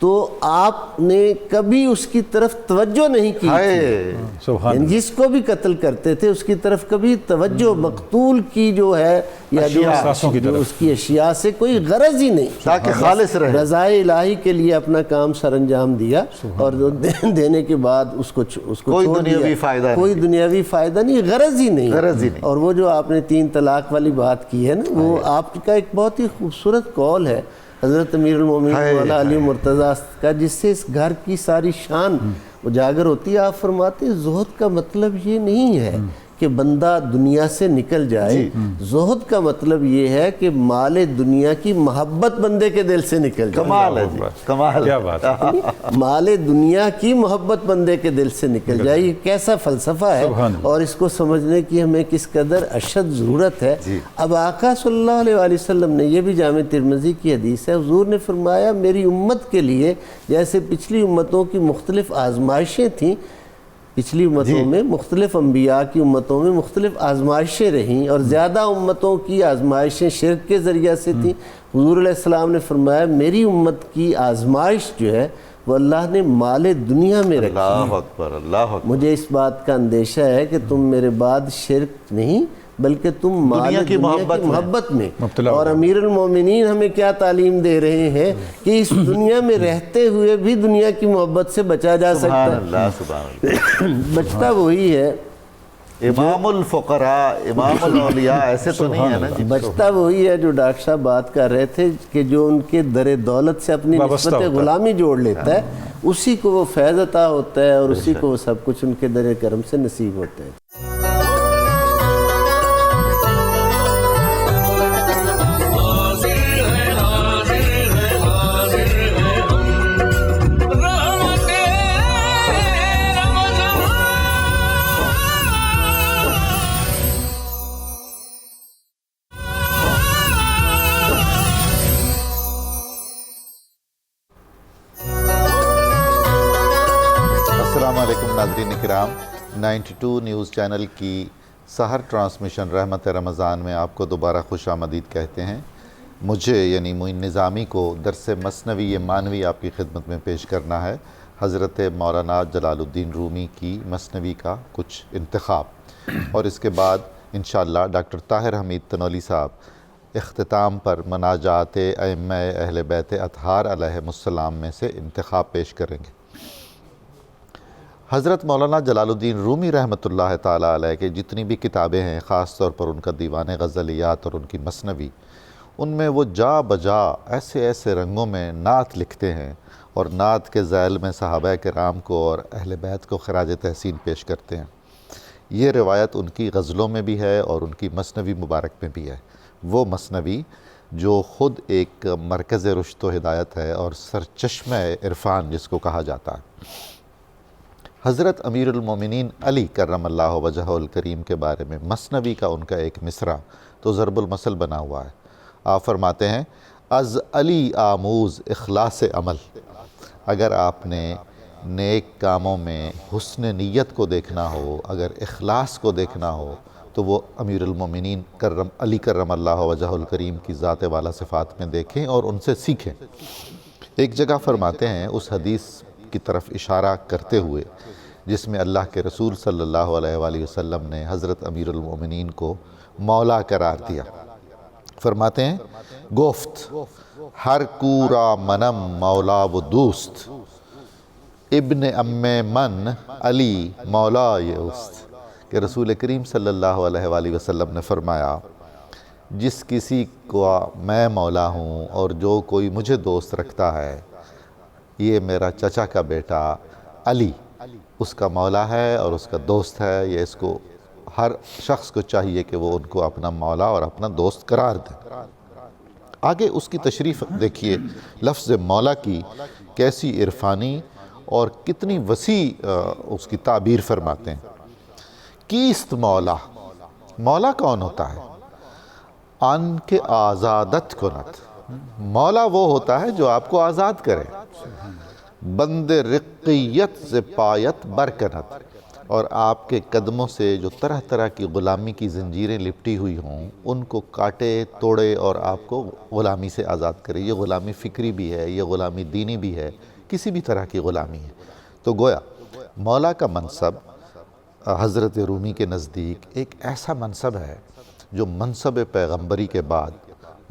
Speaker 4: تو آپ نے کبھی اس کی طرف توجہ نہیں کی، یعنی جس کو بھی قتل کرتے تھے اس کی طرف کبھی توجہ، مقتول کی جو ہے یا جو اس کی اشیاء سے کوئی غرض ہی نہیں،
Speaker 3: تاکہ خالص رہے،
Speaker 4: رضائے الہی کے لیے اپنا کام سر انجام دیا، اور دینے کے بعد اس کو
Speaker 3: کوئی دنیاوی فائدہ نہیں،
Speaker 4: کوئی دنیاوی فائدہ نہیں، غرض ہی نہیں۔ اور وہ جو آپ نے 3 طلاق والی بات کی ہے نا، وہ آپ کا ایک بہت ہی خوبصورت قول ہے حضرت امیر المومنین مولا علی مرتضیٰ کا، جس سے اس گھر کی ساری شان اجاگر ہوتی ہے۔ آپ فرماتے ہیں زہد کا مطلب یہ نہیں ہے کہ بندہ دنیا سے نکل جائے، زہد کا مطلب یہ ہے کہ مال دنیا کی محبت بندے کے دل سے نکل جائے۔
Speaker 3: کمال ہے جی، کمال،
Speaker 2: کیا بات ہے،
Speaker 4: مال دنیا کی محبت بندے کے دل سے نکل جائے، یہ کیسا فلسفہ ہے، اور اس کو سمجھنے کی ہمیں کس قدر اشد ضرورت ہے۔ اب آقا صلی اللہ علیہ وآلہ وسلم نے، یہ بھی جامع ترمذی کی حدیث ہے، حضور نے فرمایا میری امت کے لیے جیسے پچھلی امتوں کی مختلف آزمائشیں تھیں، پچھلی امتوں میں مختلف انبیاء کی امتوں میں مختلف آزمائشیں رہیں، اور زیادہ امتوں کی آزمائشیں شرک کے ذریعہ سے تھیں، حضور علیہ السلام نے فرمایا میری امت کی آزمائش جو ہے وہ اللہ نے مال دنیا میں رکھی۔
Speaker 3: اللہ اکبر، اللہ اکبر۔
Speaker 4: مجھے اس بات کا اندیشہ ہے کہ تم میرے بعد شرک نہیں بلکہ تم مال دنیا کی محبت میں، اور امیر المومنین ہمیں کیا تعلیم دے رہے ہیں کہ اس دنیا میں رہتے ہوئے بھی دنیا کی محبت سے بچا جا سکتا ہے۔
Speaker 3: اللہ سبحان اللہ،
Speaker 4: بچتا وہی ہے
Speaker 3: امام الفقراء، امام الاولیاء، ایسے تو نہیں ہے نا جی،
Speaker 4: بچتا وہی ہے جو ڈاکٹر صاحب بات کر رہے تھے کہ جو ان کے در دولت سے اپنی نسبت غلامی جوڑ لیتا ہے اسی کو وہ فیض عطا ہوتا ہے، اور اسی کو وہ سب کچھ ان کے در کرم سے نصیب ہوتا ہے۔
Speaker 1: غازی
Speaker 3: ناظرین کرام، 92 نیوز چینل کی سحر ٹرانسمیشن رحمت رمضان میں آپ کو دوبارہ خوش آمدید کہتے ہیں۔ مجھے یعنی معین نظامی کو درس مثنوی مانوی آپ کی خدمت میں پیش کرنا ہے، حضرت مولانا جلال الدین رومی کی مثنوی کا کچھ انتخاب، اور اس کے بعد انشاءاللہ ڈاکٹر طاہر حمید تنولی صاحب اختتام پر مناجات ائمہ اہل بیت اطہار علیہم السلام میں سے انتخاب پیش کریں گے۔ حضرت مولانا جلال الدین رومی رحمۃ اللہ تعالیٰ علیہ کے جتنی بھی کتابیں ہیں، خاص طور پر ان کا دیوان غزلیات اور ان کی مثنوی، ان میں وہ جا بجا ایسے ایسے رنگوں میں نعت لکھتے ہیں اور نعت کے ذیل میں صحابہ کرام کو اور اہل بیت کو خراج تحسین پیش کرتے ہیں۔ یہ روایت ان کی غزلوں میں بھی ہے اور ان کی مثنوی مبارک میں بھی ہے، وہ مثنوی جو خود ایک مرکز رشد و ہدایت ہے اور سرچشمہ عرفان جس کو کہا جاتا ہے۔ حضرت امیر المومنین علی کرم اللہ وجہہ الکریم کے بارے میں مثنوی کا ان کا ایک مصرع تو ضرب المثل بنا ہوا ہے۔ آپ فرماتے ہیں، از علی آموز اخلاص عمل۔ اگر آپ نے نیک کاموں میں حسن نیت کو دیکھنا ہو، اگر اخلاص کو دیکھنا ہو، تو وہ امیر المومنین علی کرم اللہ وجہہ الکریم کی ذات والا صفات میں دیکھیں اور ان سے سیکھیں۔ ایک جگہ فرماتے ہیں اس حدیث کی طرف اشارہ کرتے ہوئے جس میں اللہ کے رسول صلی اللہ علیہ وآلہ وسلم نے حضرت امیر المومنین کو مولا قرار دیا، فرماتے ہیں، گفت ہر کورا منم مولا و دوست، ابن ام من علی مولا اوست، کہ رسول کریم صلی اللہ علیہ وآلہ وسلم نے فرمایا، جس کسی کو میں مولا ہوں اور جو کوئی مجھے دوست رکھتا ہے، یہ میرا چچا کا بیٹا علی اس کا مولا ہے اور اس کا دوست ہے۔ یہ اس کو ہر شخص کو چاہیے کہ وہ ان کو اپنا مولا اور اپنا دوست قرار دے۔ آگے اس کی تشریف دیکھیے، لفظ مولا کی کیسی عرفانی اور کتنی وسیع اس کی تعبیر فرماتے ہیں۔ کیست مولا، مولا کون ہوتا ہے؟ ان کے آزادت کنت، مولا وہ ہوتا ہے جو آپ کو آزاد کرے، بند رقیت سے پایت برکنت، اور آپ کے قدموں سے جو طرح طرح کی غلامی کی زنجیریں لپٹی ہوئی ہوں ان کو کاٹے توڑے اور آپ کو غلامی سے آزاد کرے۔ یہ غلامی فکری بھی ہے، یہ غلامی دینی بھی ہے، کسی بھی طرح کی غلامی ہے۔ تو گویا مولا کا منصب حضرت رومی کے نزدیک ایک ایسا منصب ہے جو منصب پیغمبری کے بعد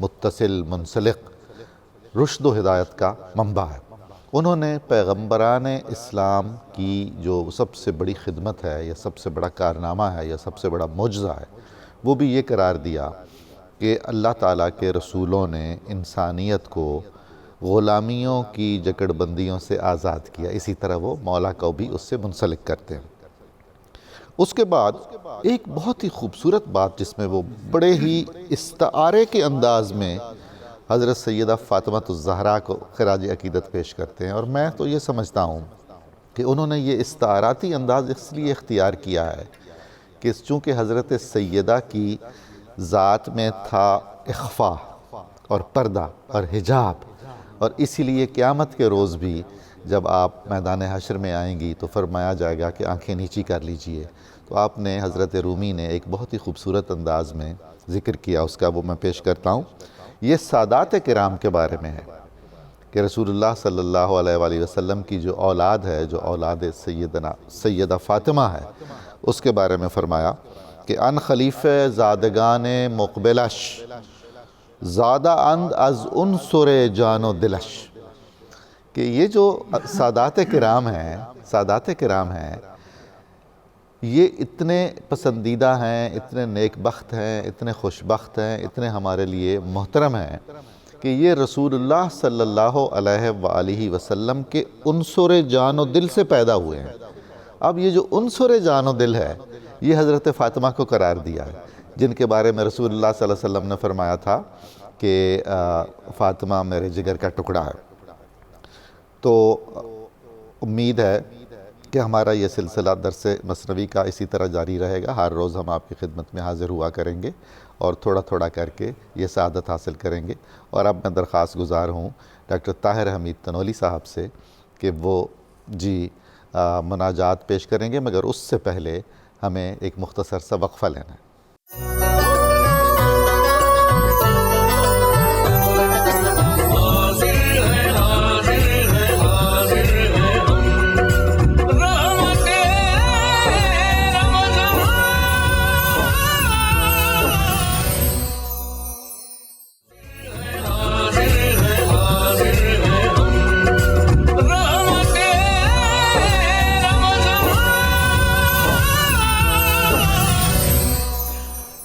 Speaker 3: متصل منسلق رشد و ہدایت کا منبع ہے۔ انہوں نے پیغمبران اسلام کی جو سب سے بڑی خدمت ہے یا سب سے بڑا کارنامہ ہے یا سب سے بڑا معجزہ ہے، وہ بھی یہ قرار دیا کہ اللہ تعالیٰ کے رسولوں نے انسانیت کو غلامیوں کی جکڑ بندیوں سے آزاد کیا، اسی طرح وہ مولا کو بھی اس سے منسلک کرتے ہیں۔ اس کے بعد ایک بہت ہی خوبصورت بات جس میں وہ بڑے ہی استعارے کے انداز میں حضرت سیدہ فاطمہ الزہرا کو خراج عقیدت پیش کرتے ہیں، اور میں تو یہ سمجھتا ہوں کہ انہوں نے یہ استعاراتی انداز اس لیے اختیار کیا ہے کہ چونکہ حضرت سیدہ کی ذات میں تھا اخفا اور پردہ اور حجاب، اور اسی لیے قیامت کے روز بھی جب آپ میدان حشر میں آئیں گی تو فرمایا جائے گا کہ آنکھیں نیچی کر لیجئے، تو آپ نے حضرت رومی نے ایک بہت ہی خوبصورت انداز میں ذکر کیا، اس کا وہ میں پیش کرتا ہوں۔ یہ سادات کرام کے بارے میں ہے کہ رسول اللہ صلی اللہ علیہ وآلہ وسلم کی جو اولاد ہے، جو اولاد سیدہ فاطمہ ہے، اس کے بارے میں فرمایا کہ ان خلیفہ زادگان مقبلش زادہ اند از عنصر جان و دلش، کہ یہ جو سادات کرام ہیں یہ اتنے پسندیدہ ہیں، اتنے نیک بخت ہیں، اتنے خوش بخت ہیں، اتنے ہمارے لیے محترم ہیں کہ یہ رسول اللہ صلی اللہ علیہ وآلہ وسلم کے عنصر جان و دل سے پیدا ہوئے ہیں۔ اب یہ جو عنصر جان و دل ہے یہ حضرت فاطمہ کو قرار دیا ہے، جن کے بارے میں رسول اللہ صلی اللہ علیہ وسلم نے فرمایا تھا کہ فاطمہ میرے جگر کا ٹکڑا ہے۔ تو امید ہے کہ ہمارا یہ سلسلہ درس مثنوی کا اسی طرح جاری رہے گا، ہر روز ہم آپ کی خدمت میں حاضر ہوا کریں گے اور تھوڑا تھوڑا کر کے یہ سعادت حاصل کریں گے۔ اور اب میں درخواست گزار ہوں ڈاکٹر طاہر حمید تنولی صاحب سے کہ وہ مناجات پیش کریں گے، مگر اس سے پہلے ہمیں ایک مختصر سا وقفہ لینا ہے۔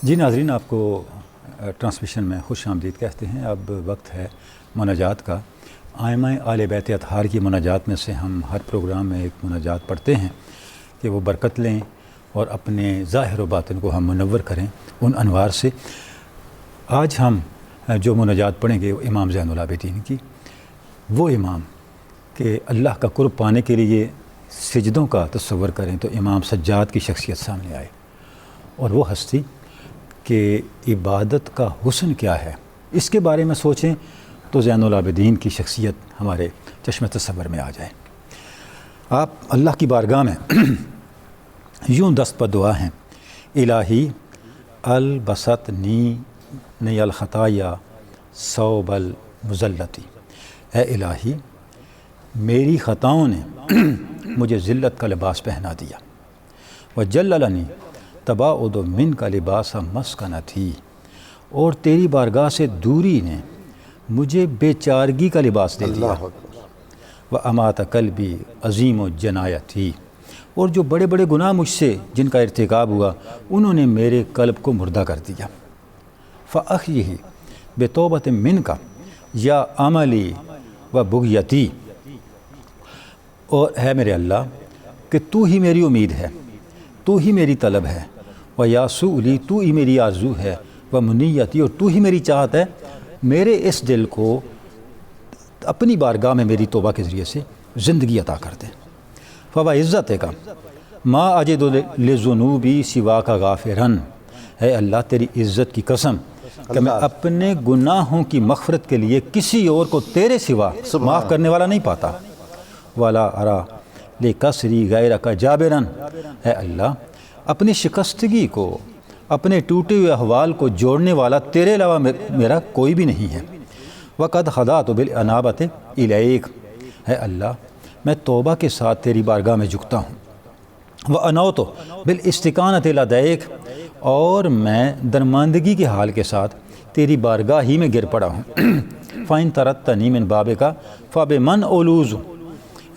Speaker 2: جی ناظرین، آپ کو ٹرانسمیشن میں خوش آمدید کہتے ہیں۔ اب وقت ہے مناجات کا۔ ائمہ اہل بیت اطہار کی مناجات میں سے ہم ہر پروگرام میں ایک مناجات پڑھتے ہیں کہ وہ برکت لیں اور اپنے ظاہر و باطن کو ہم منور کریں ان انوار سے۔ آج ہم جو مناجات پڑھیں گے وہ امام زین العابدین کی، وہ امام کہ اللہ کا قرب پانے کے لیے سجدوں کا تصور کریں تو امام سجاد کی شخصیت سامنے آئے، اور وہ ہستی کہ عبادت کا حسن کیا ہے اس کے بارے میں سوچیں تو زین العابدین کی شخصیت ہمارے چشم تصور میں آ جائے۔ آپ اللہ کی بارگاہ میں یوں دست پر دعا ہیں: الہی البسطنی الخطایا ثوب المذلتی، اے الہی میری خطاؤں نے مجھے ذلت کا لباس پہنا دیا، وجللنی تباعد من کا لباس مسکنتی، اور تیری بارگاہ سے دوری نے مجھے بے چارگی کا لباس دے دیا، وامات قلبی عظیم و جنایتی، اور جو بڑے بڑے گناہ مجھ سے جن کا ارتکاب ہوا انہوں نے میرے قلب کو مردہ کر دیا، فاحیہ بتوبۃ من کا یا عملی و بغیتی، اور ہے میرے اللہ کہ تو ہی میری امید ہے، تو ہی میری طلب ہے، و یاسولی تو ہی میری آرزو ہے، و منیتی اور تو ہی میری چاہت ہے، میرے اس دل کو اپنی بارگاہ میں میری توبہ کے ذریعے سے زندگی عطا کر دے۔ فوا عزت کا ما اجد لذنوبی سوا کا غافرن، اے اللہ تیری عزت کی قسم کہ میں اپنے گناہوں کی مغفرت کے لیے کسی اور کو تیرے سوا معاف کرنے والا نہیں پاتا، ولا ارا لکسری غیر کا جابرن، اے اللہ اپنی شکستگی کو، اپنے ٹوٹے ہوئے احوال کو جوڑنے والا تیرے علاوہ میرا کوئی بھی نہیں ہے، وقد خضعت بالانابۃ الیک، اے اللہ میں توبہ کے ساتھ تیری بارگاہ میں جھکتا ہوں، وانوت بالاستکانۃ لدیک، اور میں درماندگی کے حال کے ساتھ تیری بارگاہ ہی میں گر پڑا ہوں، فإن طردتنی من بابک فبمن اولوذ،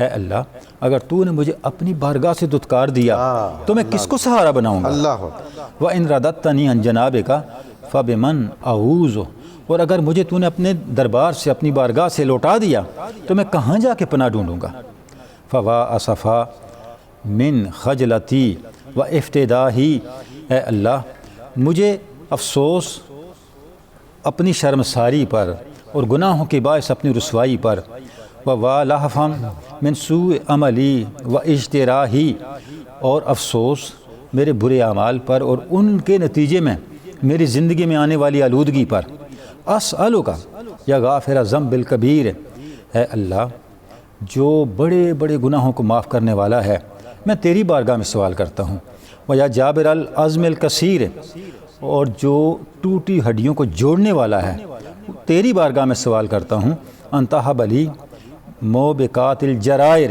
Speaker 2: اے اللہ اگر تو نے مجھے اپنی بارگاہ سے دھتکار دیا تو میں کس کو سہارا بناؤں گا، وإن رددتنی عن جنابک فبمن اعوذ، اور اگر مجھے تو نے اپنے دربار سے، اپنی بارگاہ سے لوٹا دیا تو میں کہاں جا کے پناہ ڈھونڈوں گا، فوا اسفا من خجلتی و افتداحی، اے اللہ مجھے افسوس اپنی شرمساری پر اور گناہوں کے باعث اپنی رسوائی پر، وَوَالَحْفًا من سوء عملی و اجتراحی، اور افسوس میرے برے اعمال پر اور ان کے نتیجے میں میری زندگی میں آنے والی آلودگی پر، اسألک یا غافر ذنب الکبیر، اے اللہ جو بڑے بڑے گناہوں کو معاف کرنے والا ہے میں تیری بارگاہ میں سوال کرتا ہوں، ویا جابر العظم الکثیر، اور جو ٹوٹی ہڈیوں کو جوڑنے والا ہے تیری بارگاہ میں سوال کرتا ہوں، انتہب علی موبقات الجرائر،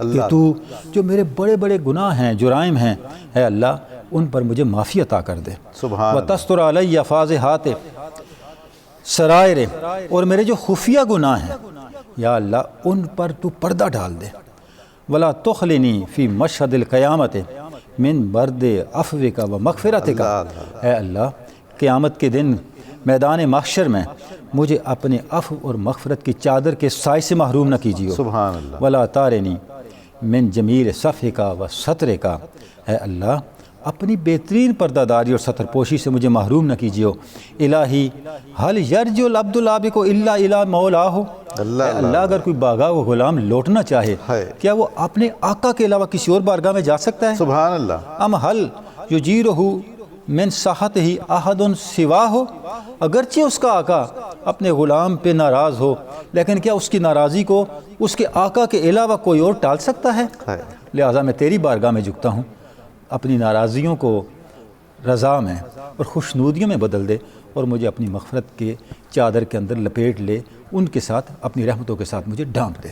Speaker 2: کہ تو جو میرے بڑے بڑے گناہ ہیں، جرائم ہیں، اے اللہ ان پر مجھے معافی عطا کر دے، وتستر علی فاضحات سرائر، اور میرے جو خفیہ گناہ ہیں یا اللہ ان پر تو پردہ ڈال دے، ولا تخلنی فی مشہد القیامت من برد عفوک و مغفرتک، اے اللہ قیامت کے دن میدان محشر میں مجھے اپنے عفو اور مغفرت کی چادر کے سائے سے محروم نہ کیجیے،
Speaker 3: سبحان اللہ،
Speaker 2: ولا تارنی من جمیل صفحک و سترک، اے اللہ اپنی بہترین پردہ داری اور ستر پوشی سے مجھے محروم نہ کیجیے، الہی حل یرجو العبد العابق الا الی مولاہ، اے اللہ اگر کوئی باغا و غلام لوٹنا چاہے کیا وہ اپنے آقا کے علاوہ کسی اور بارگاہ میں جا سکتا ہے؟
Speaker 3: سبحان اللہ،
Speaker 2: ام حل یجیرہ من ساحتہ احد سواہ، اگرچہ اس کا آقا اپنے غلام پہ ناراض ہو، لیکن کیا اس کی ناراضی کو اس کے آقا کے علاوہ کوئی اور ٹال سکتا ہے؟ لہٰذا میں تیری بارگاہ میں جھکتا ہوں، اپنی ناراضیوں کو رضا میں اور خوشنودیوں میں بدل دے، اور مجھے اپنی مغفرت کے چادر کے اندر لپیٹ لے، ان کے ساتھ اپنی رحمتوں کے ساتھ مجھے ڈھانپ دے۔